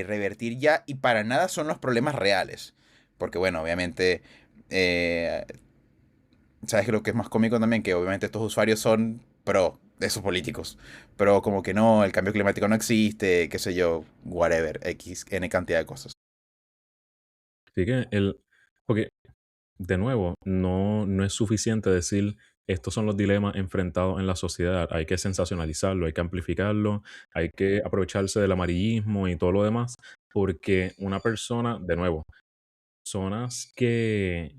B: revertir ya y para nada son los problemas reales. Porque bueno, obviamente eh, ¿sabes lo que es más cómico también? Que obviamente estos usuarios son pro. esos políticos. Pero como que no, el cambio climático no existe, qué sé yo, whatever, X, N cantidad de cosas.
A: Así que porque de nuevo, no es suficiente decir estos son los dilemas enfrentados en la sociedad. Hay que sensacionalizarlo, hay que amplificarlo, hay que aprovecharse del amarillismo y todo lo demás, porque una persona, de nuevo, personas que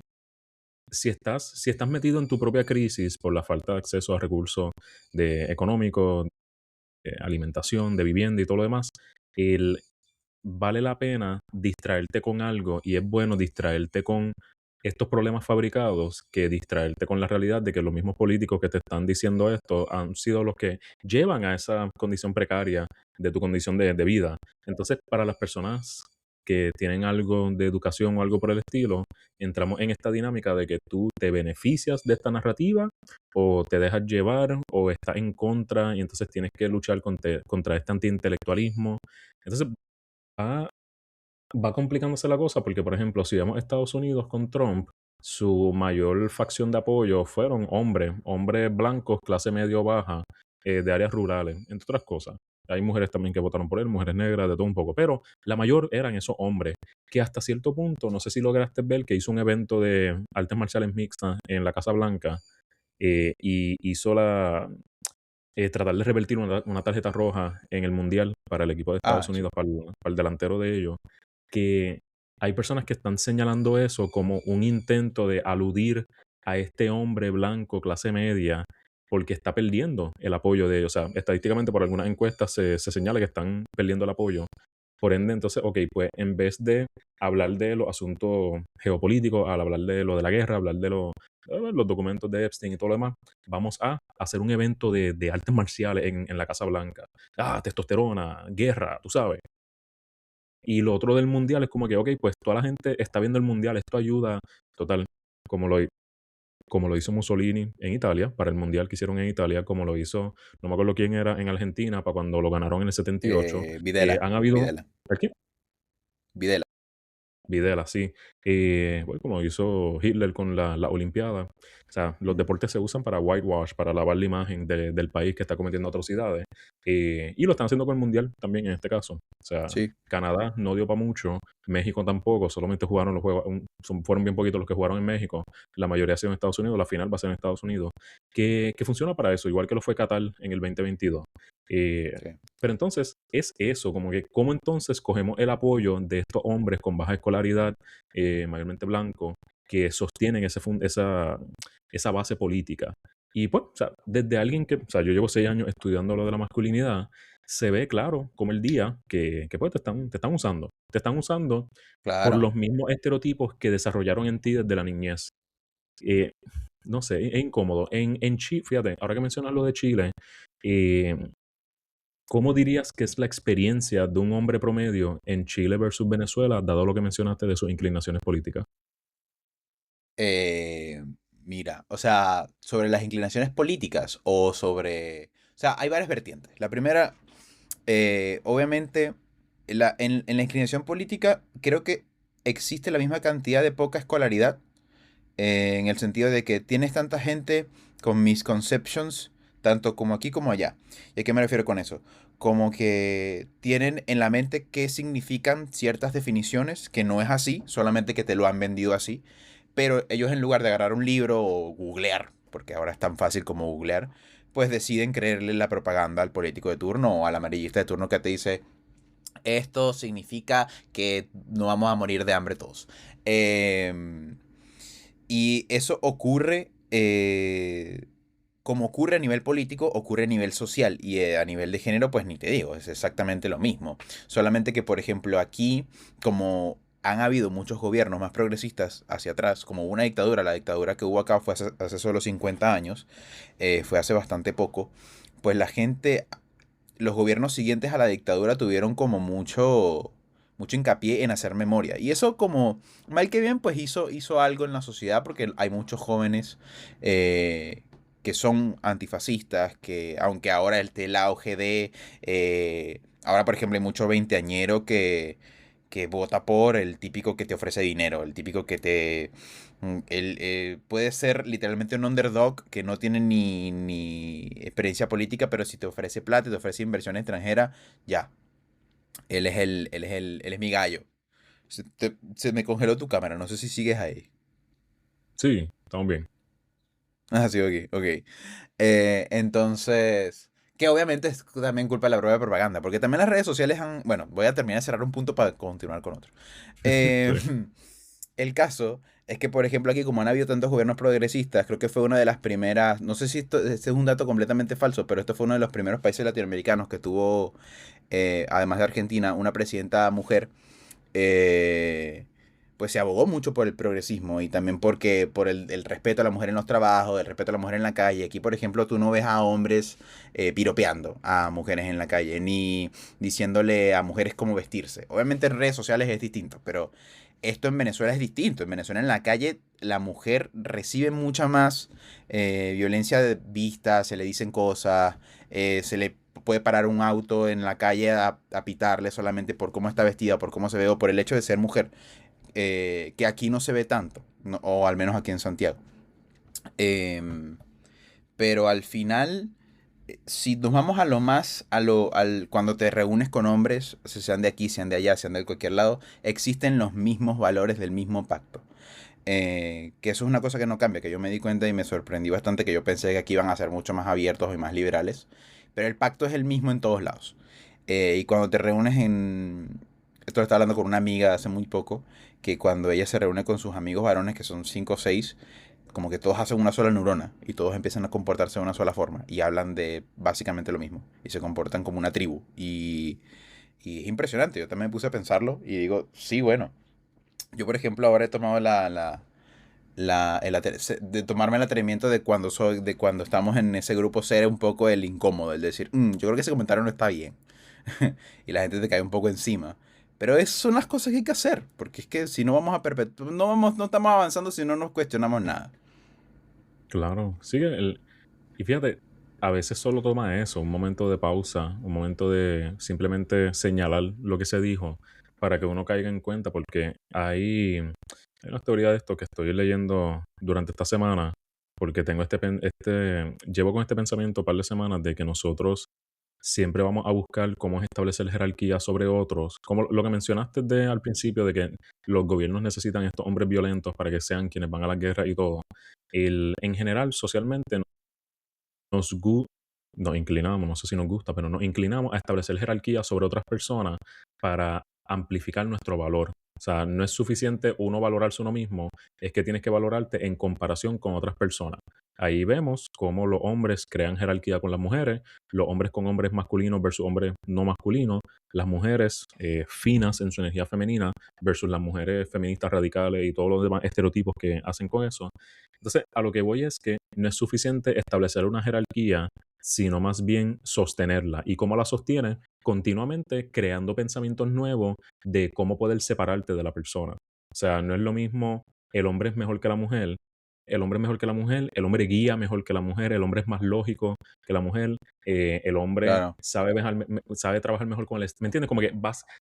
A: si estás metido en tu propia crisis por la falta de acceso a recursos económicos, de alimentación, de vivienda y todo lo demás, el vale la pena distraerte con algo y es bueno distraerte con estos problemas fabricados que distraerte con la realidad de que los mismos políticos que te están diciendo esto han sido los que llevan a esa condición precaria de tu condición de vida. Entonces, para las personas que tienen algo de educación o algo por el estilo, entramos en esta dinámica de que tú te beneficias de esta narrativa o te dejas llevar o estás en contra y entonces tienes que luchar contra este antiintelectualismo. Entonces, va, va complicándose la cosa porque, por ejemplo, si vemos Estados Unidos con Trump, su mayor facción de apoyo fueron hombres blancos, clase medio baja, de áreas rurales, entre otras cosas. Hay mujeres también que votaron por él, mujeres negras, de todo un poco, pero la mayor eran esos hombres que hasta cierto punto, no sé si lograste ver que hizo un evento de artes marciales mixtas en la Casa Blanca y hizo tratar de revertir una tarjeta roja en el Mundial para el equipo de Estados
B: Ah, sí.
A: Unidos, para el delantero de ellos, que hay personas que están señalando eso como un intento de aludir a este hombre blanco, clase media, porque está perdiendo el apoyo de ellos. O sea, estadísticamente por algunas encuestas se señala que están perdiendo el apoyo. Por ende, entonces, ok, pues en vez de hablar de los asuntos geopolíticos, al hablar de lo de la guerra, hablar de los documentos de Epstein y todo lo demás, vamos a hacer un evento de artes marciales en la Casa Blanca. Ah, testosterona, guerra, tú sabes. Y lo otro del mundial es como que, ok, pues toda la gente está viendo el mundial, esto ayuda, total, como lo, como lo hizo Mussolini en Italia, para el mundial que hicieron en Italia, como lo hizo, no me acuerdo quién era en Argentina, para cuando lo ganaron en el 78.
B: Videla,
A: Han habido,
B: Videla,
A: ¿aquí?
B: Videla.
A: Videla, sí. Bueno, como hizo Hitler con la Olimpiada. O sea, los
B: Ujú.
A: deportes se usan para whitewash, para lavar la imagen del país que está cometiendo atrocidades. Y lo están haciendo con el Mundial también en este caso. O sea,
B: Sí,
A: Canadá no dio para mucho, México tampoco, solamente jugaron los juegos, fueron bien poquitos los que jugaron en México. La mayoría ha sido en Estados Unidos, la final va a ser en Estados Unidos. Que funciona para eso, igual que lo fue Qatar en el 2022. Eh,
B: sí.
A: pero entonces es eso, como que cómo entonces cogemos el apoyo de estos hombres con baja escolaridad, mayormente blancos, que sostienen esa base política. Y pues, o sea, desde alguien que, o sea, yo llevo 6 años estudiando lo de la masculinidad, se ve claro como el día que pues te están usando. Te están usando por
B: Claro.
A: los mismos estereotipos que desarrollaron en ti desde la niñez. Eh, no sé, es incómodo. En Chile, fíjate, ahora que mencionas lo de Chile, eh, ¿cómo dirías que es la experiencia de un hombre promedio en Chile versus Venezuela, dado lo que mencionaste de sus inclinaciones políticas?
B: Eh, Mira, o sea, sobre las inclinaciones políticas o sobre... O sea, hay varias vertientes. La primera, obviamente, en la inclinación política creo que existe la misma cantidad de poca escolaridad, en el sentido de que tienes tanta gente con misconceptions, tanto como aquí como allá. ¿Y a qué me refiero con eso? Como que tienen en la mente qué significan ciertas definiciones, que no es así, solamente que te lo han vendido así. Pero ellos en lugar de agarrar un libro o googlear, porque ahora es tan fácil como googlear, pues deciden creerle la propaganda al político de turno o al amarillista de turno que te dice, esto significa que no vamos a morir de hambre todos. Y eso ocurre, como ocurre a nivel político, ocurre a nivel social y a nivel de género, pues ni te digo, es exactamente lo mismo. Solamente que, por ejemplo, aquí, como han habido muchos gobiernos más progresistas hacia atrás, como una dictadura, la dictadura que hubo acá fue hace solo 50 años, fue hace bastante poco, pues la gente, los gobiernos siguientes a la dictadura tuvieron como mucho hincapié en hacer memoria. Y eso como, mal que bien, pues hizo algo en la sociedad porque hay muchos jóvenes que son antifascistas, que aunque ahora el auge de... ahora, por ejemplo, hay mucho veinteañero que vota por el típico que te ofrece dinero, el típico que te... puede ser literalmente un underdog que no tiene ni experiencia política, pero si te ofrece plata, te ofrece inversión extranjera, ya, él es mi gallo. Se me congeló tu cámara, no sé si sigues ahí.
A: Sí, estamos bien.
B: Ah, sí, ok, ok. Entonces, que obviamente es también culpa de la propia propaganda, porque también las redes sociales han... Bueno, voy a terminar de cerrar un punto para continuar con otro. Eh,
A: Sí,
B: el caso es que, por ejemplo, aquí como han habido tantos gobiernos progresistas, creo que fue una de las primeras, no sé si este es un dato completamente falso, pero esto fue uno de los primeros países latinoamericanos que tuvo, además de Argentina, una presidenta mujer. eh, pues se abogó mucho por el progresismo y también porque por el respeto a la mujer en los trabajos, el respeto a la mujer en la calle. Aquí, por ejemplo, tú no ves a hombres piropeando a mujeres en la calle, ni diciéndole a mujeres cómo vestirse. Obviamente en redes sociales es distinto, pero esto en Venezuela es distinto. En Venezuela en la calle la mujer recibe mucha más violencia de vista, se le dicen cosas, se le puede parar un auto en la calle a pitarle solamente por cómo está vestida, por cómo se ve o por el hecho de ser mujer, que aquí no se ve tanto, o al menos aquí en Santiago. Em, pero al final, si nos vamos a lo más, cuando te reúnes con hombres, sean de aquí, sean de allá, sean de cualquier lado, existen los mismos valores del mismo pacto. Que eso es una cosa que no cambia, que yo me di cuenta y me sorprendí bastante, que yo pensé que aquí iban a ser mucho más abiertos y más liberales, pero el pacto es el mismo en todos lados. Y cuando te reúnes en... Esto lo estaba hablando con una amiga hace muy poco, que cuando ella se reúne con sus amigos varones, que son 5 o 6, como que todos hacen una sola neurona y todos empiezan a comportarse de una sola forma y hablan de básicamente lo mismo y se comportan como una tribu. Y es impresionante, yo también me puse a pensarlo y digo, sí, bueno, yo por ejemplo ahora he tomado de tomarme el atrevimiento de cuando estamos en ese grupo ser un poco el incómodo, el decir, yo creo que ese comentario no está bien." Y la gente te cae un poco encima. Pero esas son las cosas que hay que hacer, porque es que si no vamos a perpetuar, no estamos avanzando si no nos cuestionamos nada.
A: claro. Sí, y fíjate, a veces solo toma eso, un momento de pausa, un momento de simplemente señalar lo que se dijo para que uno caiga en cuenta, porque hay una teoría de esto que estoy leyendo durante esta semana, porque tengo llevo con este pensamiento un par de semanas de que nosotros siempre vamos a buscar cómo es establecer jerarquía sobre otros, como lo que mencionaste al principio de que los gobiernos necesitan estos hombres violentos para que sean quienes van a la guerra y todo. En general, socialmente, nos, gu- nos inclinamos, no sé si nos gusta, pero nos inclinamos a establecer jerarquía sobre otras personas para amplificar nuestro valor. O sea, no es suficiente uno valorarse uno mismo, es que tienes que valorarte en comparación con otras personas. Ahí vemos cómo los hombres crean jerarquía con las mujeres, los hombres con hombres masculinos versus hombres no masculinos, las mujeres finas en su energía femenina versus las mujeres feministas radicales y todos los demás estereotipos que hacen con eso. Entonces, a lo que voy es que no es suficiente establecer una jerarquía, sino más bien sostenerla. ¿Y cómo la sostiene? Continuamente creando pensamientos nuevos de cómo poder separarte de la persona. O sea, no es lo mismo el hombre es mejor que la mujer, el hombre es mejor que la mujer, el hombre guía mejor que la mujer, el hombre es más lógico que la mujer, el hombre
B: Claro,
A: sabe trabajar mejor con el... ¿Me entiendes? Como que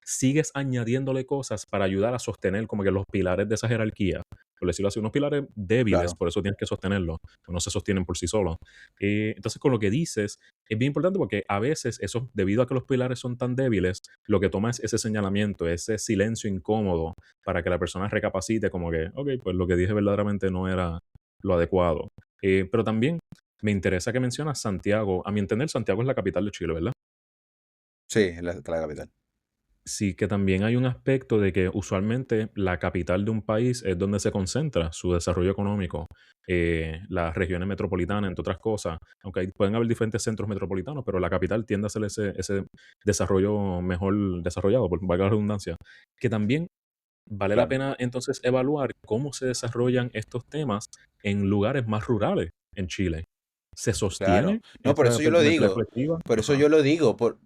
A: sigues añadiéndole cosas para ayudar a sostener como que los pilares de esa jerarquía, por decirlo así, unos pilares débiles,
B: claro,
A: por eso tienes que sostenerlos, no se sostienen por sí solos. Entonces, con lo que dices, es bien importante porque a veces, eso, debido a que los pilares son tan débiles, lo que toma es ese señalamiento, ese silencio incómodo, para que la persona recapacite como que, ok, pues lo que dije verdaderamente no era lo adecuado. Pero también me interesa que mencionas Santiago. A mi entender, Santiago es la capital de Chile, ¿verdad?
B: sí, es la capital.
A: Sí, que también hay un aspecto de que usualmente la capital de un país es donde se concentra su desarrollo económico, las regiones metropolitanas, entre otras cosas, aunque pueden haber diferentes centros metropolitanos, pero la capital tiende a ser ese desarrollo mejor desarrollado, por valga la redundancia, que también vale la
B: Claro.
A: pena entonces evaluar cómo se desarrollan estos temas en lugares más rurales en Chile. ¿Se
B: Claro.
A: sostiene
B: No, por
A: esa
B: eso yo lo digo.
A: perspectiva?
B: Por eso
A: Ajá,
B: yo lo digo. Por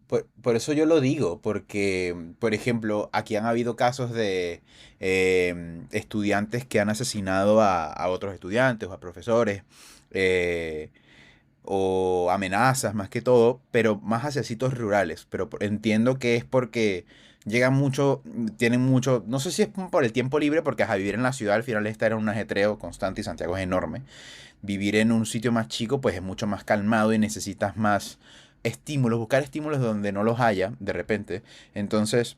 B: eso yo lo digo. Porque, por ejemplo, aquí han habido casos de estudiantes que han asesinado a otros estudiantes o a profesores. eh, o amenazas más que todo, pero más hacia sitios rurales. Pero entiendo que es porque llegan mucho, tienen mucho, no sé si es por el tiempo libre, porque a vivir en la ciudad al final es estar en un ajetreo constante y Santiago es enorme. Vivir en un sitio más chico pues es mucho más calmado y necesitas más estímulos, buscar estímulos donde no los haya de repente. Entonces,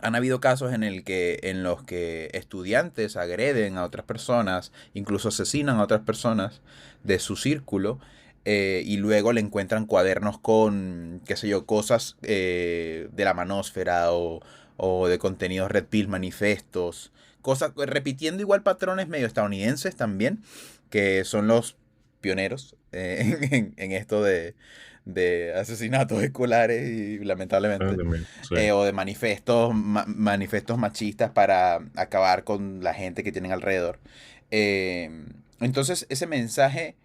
B: han habido casos en los que estudiantes agreden a otras personas, incluso asesinan a otras personas de su círculo, y luego le encuentran cuadernos con, qué sé yo, cosas de la manósfera o de contenidos Red Pill, manifestos, cosas, repitiendo igual patrones medio estadounidenses también, que son los pioneros en esto de asesinatos escolares y lamentablemente
A: También, sí.
B: o de manifestos, manifestos machistas para acabar con la gente que tienen alrededor. Eh, entonces ese mensaje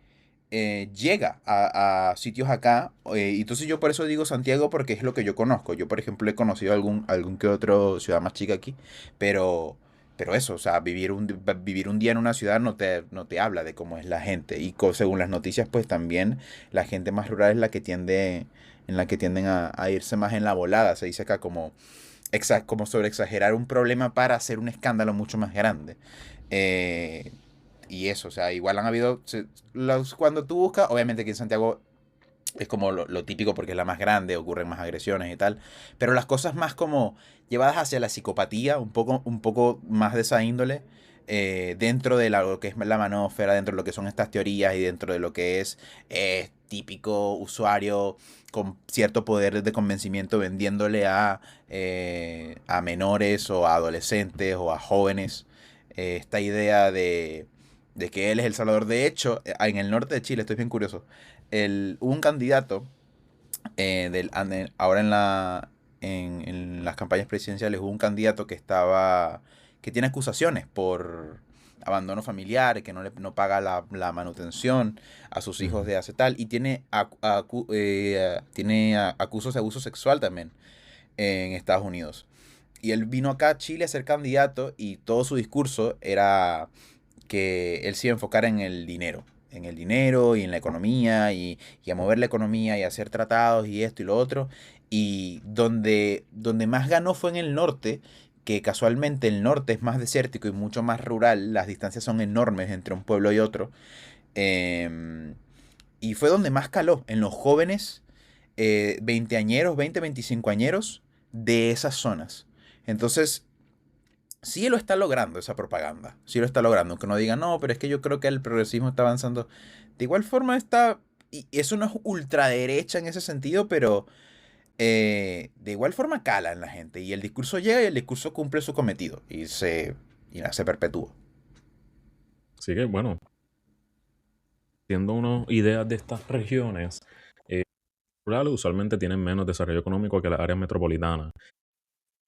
B: llega a sitios acá. Y entonces yo por eso digo Santiago porque es lo que yo conozco. Yo por ejemplo he conocido algún que otro ciudad más chica aquí, pero... Pero eso, o sea, vivir un día en una ciudad no te habla de cómo es la gente. Y según las noticias, pues también la gente más rural es la que en la que tienden a irse más en la volada. Se dice acá como, como sobre exagerar un problema para hacer un escándalo mucho más grande. Eh, y eso, o sea, igual han habido, cuando tú buscas, obviamente aquí en Santiago es como lo típico porque es la más grande, ocurren más agresiones y tal, pero las cosas más como llevadas hacia la psicopatía, un poco más de esa índole, dentro de lo que es la manósfera, dentro de lo que son estas teorías y dentro de lo que es típico usuario con cierto poder de convencimiento vendiéndole a menores o a adolescentes o a jóvenes esta idea de que él es el salvador. De hecho, en el norte de Chile, estoy bien curioso, hubo un candidato ahora en las campañas presidenciales hubo un candidato que tiene acusaciones por abandono familiar, que no paga la manutención a sus hijos
A: Ujú.
B: de hace tal, y tiene acusos de abuso sexual también en Estados Unidos. Y él vino acá a Chile a ser candidato y todo su discurso era que él se iba a enfocar en el dinero y en la economía y a mover la economía y a hacer tratados y esto y lo otro. Y donde más ganó fue en el norte, que casualmente el norte es más desértico y mucho más rural, las distancias son enormes entre un pueblo y otro. Em, y fue donde más caló, en los jóvenes veinteañeros, 25 añeros de esas zonas. Entonces, sí lo está logrando esa propaganda. Sí lo está logrando. Aunque uno diga, no, pero es que yo creo que el progresismo está avanzando. De igual forma está. Y eso no es ultraderecha en ese sentido, pero de igual forma cala en la gente. Y el discurso llega y el discurso cumple su cometido. Y se perpetúa.
A: Así que, bueno, siendo unas ideas de estas regiones, eh, rurales usualmente tienen menos desarrollo económico que las áreas metropolitanas.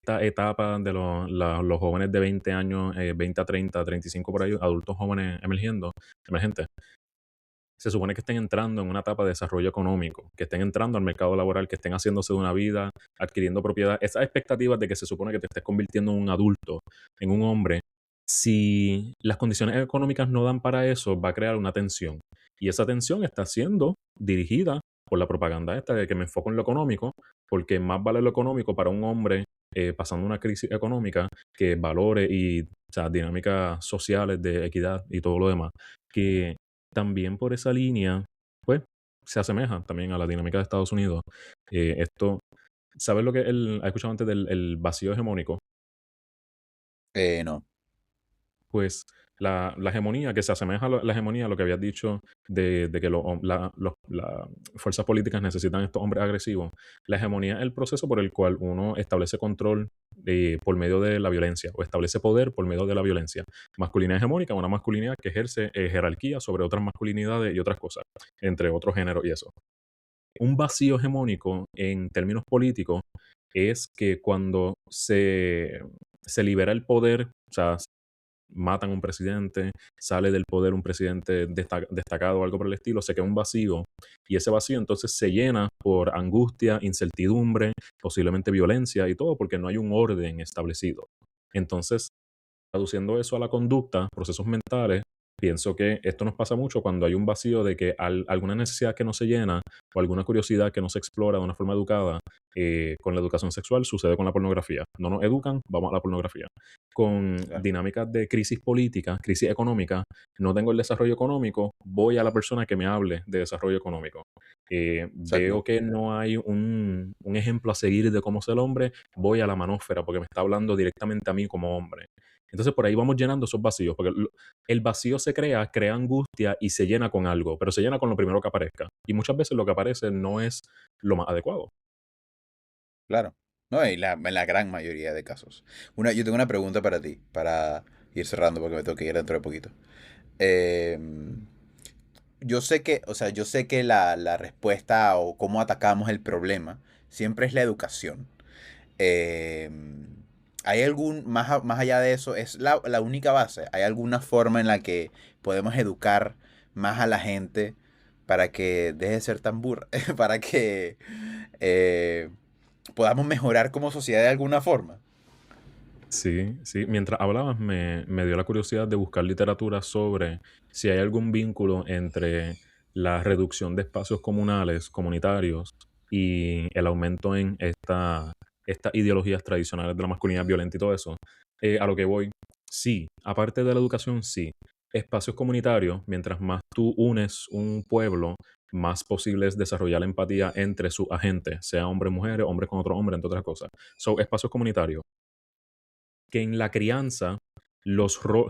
A: Esta etapa de los jóvenes de 20 años, 20 a 30, 35 por ahí, adultos jóvenes emergentes, se supone que estén entrando en una etapa de desarrollo económico, que estén entrando al mercado laboral, que estén haciéndose de una vida, adquiriendo propiedad. Esas expectativas de que se supone que te estés convirtiendo en un adulto, en un hombre, si las condiciones económicas no dan para eso, va a crear una tensión. Y esa tensión está siendo dirigida por la propaganda esta de que me enfoco en lo económico, porque más vale lo económico para un hombre pasando una crisis económica que valores y, o sea, dinámicas sociales de equidad y todo lo demás, que también por esa línea, pues, se asemeja también a la dinámica de Estados Unidos. Esto, ¿sabes lo que has escuchado antes del el vacío hegemónico?
B: No.
A: Pues la hegemonía, que se asemeja a la hegemonía a lo que habías dicho de que las fuerzas políticas necesitan estos hombres agresivos. La hegemonía es el proceso por el cual uno establece control por medio de la violencia o establece poder por medio de la violencia. Masculinidad hegemónica, una masculinidad que ejerce jerarquía sobre otras masculinidades y otras cosas, entre otros géneros y eso. Un vacío hegemónico en términos políticos es que cuando se libera el poder, o sea, matan a un presidente, sale del poder un presidente destacado o algo por el estilo, se queda un vacío y ese vacío entonces se llena por angustia, incertidumbre, posiblemente violencia y todo porque no hay un orden establecido. Entonces, traduciendo eso a la conducta, procesos mentales, pienso que esto nos pasa mucho cuando hay un vacío de que alguna necesidad que no se llena o alguna curiosidad que no se explora de una forma educada, con la educación sexual sucede con la pornografía. No nos educan, vamos a la pornografía. Con
B: Claro,
A: dinámicas de crisis política, crisis económica, no tengo el desarrollo económico, voy a la persona que me hable de desarrollo económico. Veo
B: exacto.
A: que no hay un ejemplo a seguir de cómo ser el hombre, voy a la manósfera porque me está hablando directamente a mí como hombre. Entonces por ahí vamos llenando esos vacíos, porque el vacío se crea angustia y se llena con algo, pero se llena con lo primero que aparezca. Y muchas veces lo que aparece no es lo más adecuado.
B: Claro. No, y en la gran mayoría de casos. Yo tengo una pregunta para ti, para ir cerrando porque me tengo que ir dentro de poquito. Em, yo sé que, o sea, yo sé que la respuesta o cómo atacamos el problema siempre es la educación. Em, ¿Hay algún, más allá de eso, es la única base? ¿Hay alguna forma en la que podemos educar más a la gente para que deje de ser tan burra? Para que eh, podamos mejorar como sociedad de alguna forma.
A: Sí, sí. Mientras hablabas me dio la curiosidad de buscar literatura sobre si hay algún vínculo entre la reducción de espacios comunales, comunitarios, y el aumento en estas ideologías tradicionales de la masculinidad violenta y todo eso. A lo que voy, sí, aparte de la educación, sí. Espacios comunitarios, mientras más tú unes un pueblo, más posible es desarrollar la empatía entre sus agentes, sea hombres, mujeres, hombres con otros hombres, entre otras cosas. Son espacios comunitarios que en la crianza,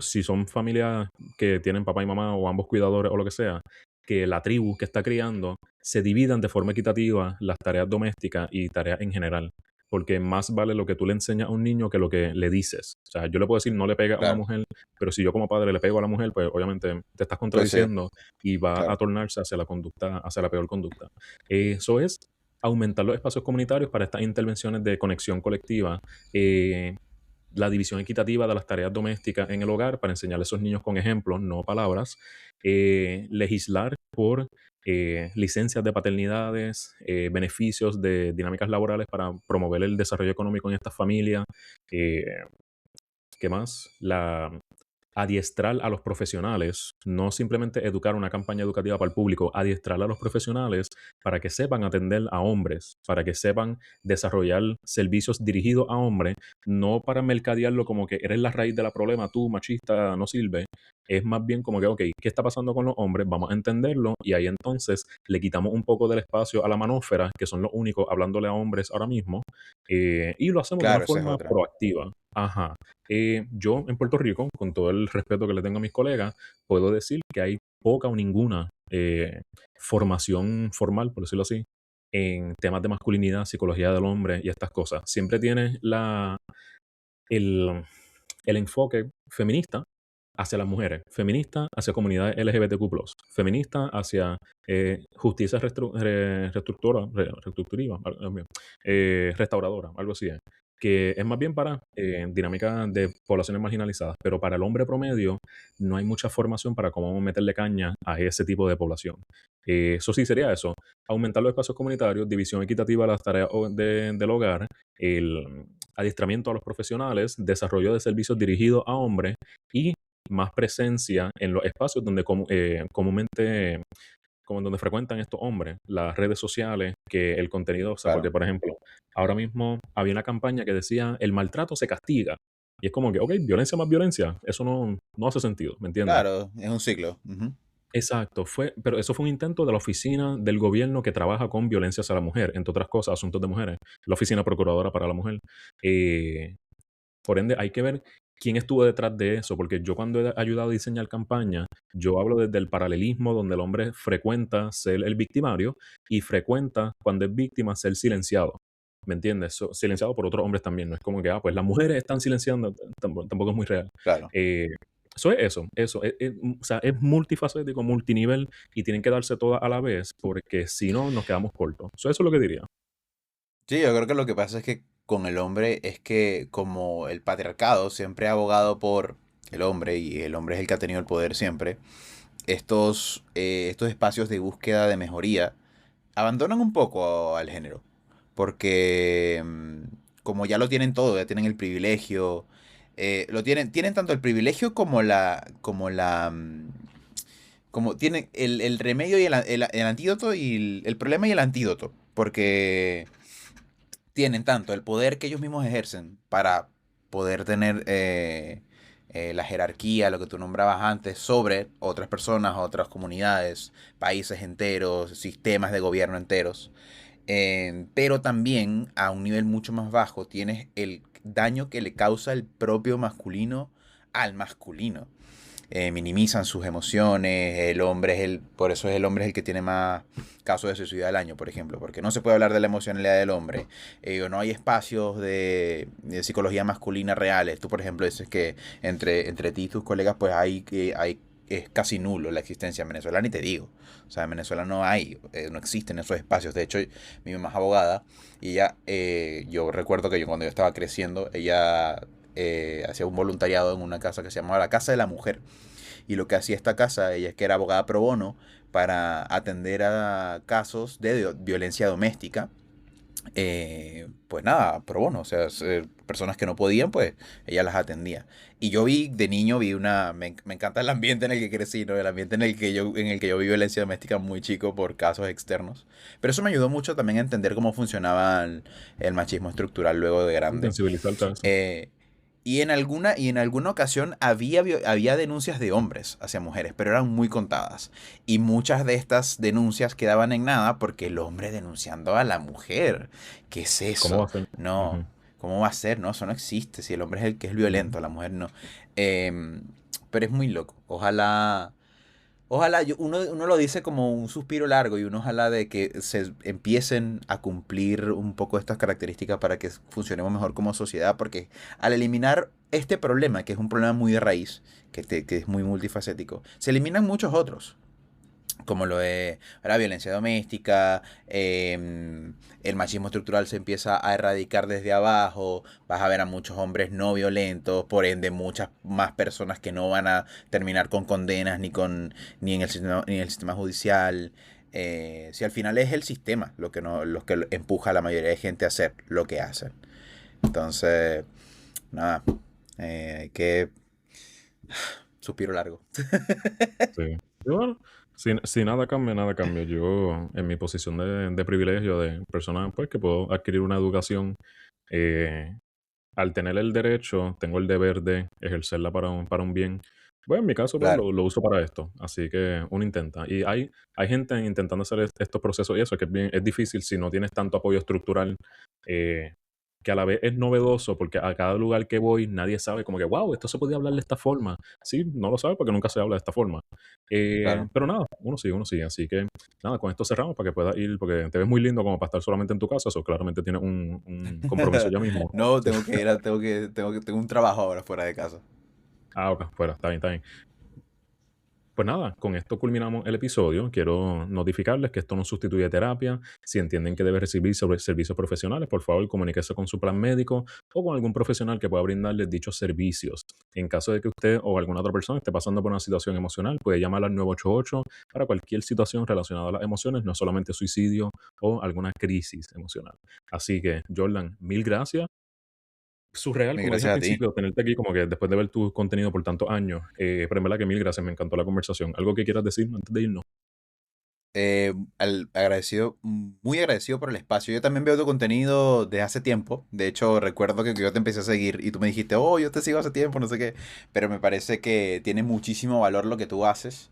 A: si son familias que tienen papá y mamá o ambos cuidadores o lo que sea, que la tribu que está criando se dividan de forma equitativa las tareas domésticas y tareas en general. Porque más vale lo que tú le enseñas a un niño que lo que le dices. O sea, yo le puedo decir no le pega a una
B: Claro.
A: mujer, pero si yo como padre le pego a la mujer, pues obviamente te estás
B: Pues sí,
A: contradiciendo y va a
B: claro.
A: tornarse hacia la conducta, hacia la peor conducta. Eso es aumentar los espacios comunitarios para estas intervenciones de conexión colectiva, eh, la división equitativa de las tareas domésticas en el hogar para enseñar a esos niños con ejemplos, no palabras, legislar por licencias de paternidades, beneficios de dinámicas laborales para promover el desarrollo económico en estas familias. eh, ¿Qué más? Adiestrar a los profesionales, no simplemente educar una campaña educativa para el público, adiestrar a los profesionales para que sepan atender a hombres, para que sepan desarrollar servicios dirigidos a hombres, no para mercadearlo como que eres la raíz del problema, tú machista no sirve, es más bien como que, ok, ¿qué está pasando con los hombres? Vamos a entenderlo y ahí entonces le quitamos un poco del espacio a la manósfera, que son los únicos hablándole a hombres ahora mismo, y lo hacemos de una
B: Claro, esa es
A: forma
B: otra.
A: proactiva. Ajá. Yo en Puerto Rico, con todo el respeto que le tengo a mis colegas, puedo decir que hay poca o ninguna formación formal, por decirlo así, en temas de masculinidad, psicología del hombre y estas cosas. Siempre tienes el, el enfoque feminista hacia las mujeres, feminista hacia comunidades LGBTQ+, feminista hacia justicia reestructurativa, restauradora, algo así, que es más bien para dinámica de poblaciones marginalizadas, pero para el hombre promedio no hay mucha formación para cómo meterle caña a ese tipo de población. Eso sí sería eso, aumentar los espacios comunitarios, división equitativa de las tareas del hogar, el adiestramiento a los profesionales, desarrollo de servicios dirigidos a hombres y más presencia en los espacios donde comúnmente, como en donde frecuentan estos hombres, las redes sociales, que el contenido, o sea, porque
B: Claro.
A: por ejemplo, ahora mismo había una campaña que decía el maltrato se castiga. Y es como que, ok, violencia más violencia, eso no hace sentido, ¿me entiendes?
B: Claro, es un ciclo. Ujú.
A: Exacto, pero eso fue un intento de la oficina del gobierno que trabaja con violencia hacia la mujer, entre otras cosas, asuntos de mujeres, la oficina procuradora para la mujer. Eh, por ende, hay que ver quién estuvo detrás de eso, porque yo cuando he ayudado a diseñar campañas, yo hablo desde el paralelismo donde el hombre frecuenta ser el victimario y frecuenta cuando es víctima ser silenciado. ¿Me entiendes? Silenciado por otros hombres también. No es como que, pues las mujeres están silenciando, tampoco es muy real.
B: Claro.
A: Eh, eso es eso. O sea, es multifacético, multinivel y tienen que darse todas a la vez porque si no nos quedamos cortos. Eso es lo que diría.
B: Sí, yo creo que lo que pasa es que con el hombre es que como el patriarcado siempre ha abogado por el hombre y el hombre es el que ha tenido el poder siempre, estos espacios de búsqueda de mejoría abandonan un poco al género. Porque como ya lo tienen todo, ya tienen el privilegio, tienen tanto el privilegio como como tienen el remedio y el antídoto y el problema y el antídoto. Porque tienen tanto el poder que ellos mismos ejercen para poder tener la jerarquía, lo que tú nombrabas antes, sobre otras personas, otras comunidades, países enteros, sistemas de gobierno enteros. Pero también a un nivel mucho más bajo tienes el daño que le causa el propio masculino al masculino. Minimizan sus emociones, el hombre es por eso es el hombre es el que tiene más casos de suicidio al año, por ejemplo, porque no se puede hablar de la emocionalidad del hombre, o no hay espacios de psicología masculina reales. Tú, por ejemplo, dices que entre ti y tus colegas, pues es casi nulo la existencia en Venezuela, ni te digo. O sea, en Venezuela no hay, no existen esos espacios. De hecho, mi mamá es abogada y ella, yo recuerdo que cuando yo estaba creciendo, ella hacía un voluntariado en una casa que se llamaba la Casa de la Mujer. Y lo que hacía esta casa, ella es que era abogada pro bono para atender a casos de violencia doméstica. Pues nada, pro bono, o sea, personas que no podían, pues ella las atendía. Y yo de niño me encanta el ambiente en el que crecí, ¿no? El ambiente en el que yo vi violencia doméstica muy chico por casos externos. Pero eso me ayudó mucho también a entender cómo funcionaba el machismo estructural luego de grande.
A: Sensibilizarte a eso.
B: Eh, y en alguna ocasión había denuncias de hombres hacia mujeres, pero eran muy contadas. Y muchas de estas denuncias quedaban en nada porque el hombre denunciando a la mujer. ¿Qué es
A: ¿Cómo va
B: eso?
A: a ser?
B: No.
A: Ujú,
B: ¿Cómo va a ser? No, eso no existe. Si el hombre es el que es
A: ujú.
B: violento, la mujer no. Em, pero es muy loco. Ojalá, uno lo dice como un suspiro largo y uno ojalá de que se empiecen a cumplir un poco estas características para que funcionemos mejor como sociedad, porque al eliminar este problema, que es un problema muy de raíz, que es muy multifacético, se eliminan muchos otros como lo de la violencia doméstica, el machismo estructural se empieza a erradicar desde abajo, vas a ver a muchos hombres no violentos, por ende muchas más personas que no van a terminar con condenas ni en el sistema judicial. Si al final es el sistema lo que no, los que empuja a la mayoría de gente a hacer lo que hacen. Entonces, nada, que suspiro largo.
A: Sí. Y bueno, si nada cambia, nada cambia. Yo, en mi posición de privilegio, de persona, pues, que puedo adquirir una educación, eh, al tener el derecho, tengo el deber de ejercerla para un bien. Bueno, en mi caso, pues,
B: Claro,
A: lo uso para esto, así que uno intenta. Y hay gente intentando hacer estos procesos y eso, que es difícil si no tienes tanto apoyo estructural, eh, que a la vez es novedoso, porque a cada lugar que voy nadie sabe como que, wow, esto se podía hablar de esta forma. Sí, no lo sabe porque nunca se habla de esta forma.
B: claro.
A: Pero nada, uno sigue. Así que nada, con esto cerramos para que puedas ir, porque te ves muy lindo como para estar solamente en tu casa, eso claramente tienes un compromiso ya mismo.
B: No, tengo que ir tengo un trabajo ahora fuera de casa.
A: Ah, ok, fuera, está bien, está bien. Pues nada, con esto culminamos el episodio. Quiero notificarles que esto no sustituye terapia. Si entienden que debe recibir sobre servicios profesionales, por favor comuníquese con su plan médico o con algún profesional que pueda brindarles dichos servicios. En caso de que usted o alguna otra persona esté pasando por una situación emocional, puede llamar al 988 para cualquier situación relacionada a las emociones, no solamente suicidio o alguna crisis emocional. Así que, Jordan, mil gracias. Surreal, como dije al
B: Gracias a ti.
A: principio, tenerte aquí como que después de ver tu contenido por tantos años, pero en verdad que mil gracias, me encantó la conversación. ¿Algo que quieras decir antes de irnos?
B: Muy agradecido por el espacio. Yo también veo tu contenido desde hace tiempo. De hecho, recuerdo que yo te empecé a seguir y tú me dijiste, oh, yo te sigo hace tiempo, no sé qué. Pero me parece que tiene muchísimo valor lo que tú haces,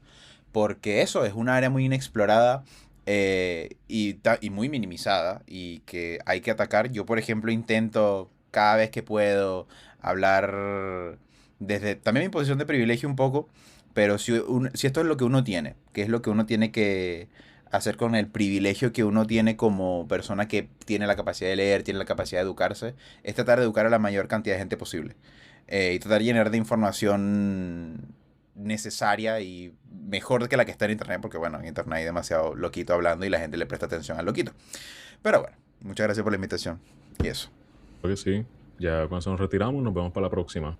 B: porque eso es un área muy inexplorada y muy minimizada y que hay que atacar. Yo, por ejemplo, intento cada vez que puedo hablar desde también mi posición de privilegio un poco, pero si esto es lo que uno tiene, que es lo que uno tiene que hacer con el privilegio que uno tiene como persona que tiene la capacidad de leer, tiene la capacidad de educarse, es tratar de educar a la mayor cantidad de gente posible. Y tratar de llenar de información necesaria y mejor que la que está en internet, porque bueno, en internet hay demasiado loquito hablando y la gente le presta atención al loquito. Pero bueno, muchas gracias por la invitación y eso.
A: Creo que sí. Ya con eso nos retiramos, nos vemos para la próxima.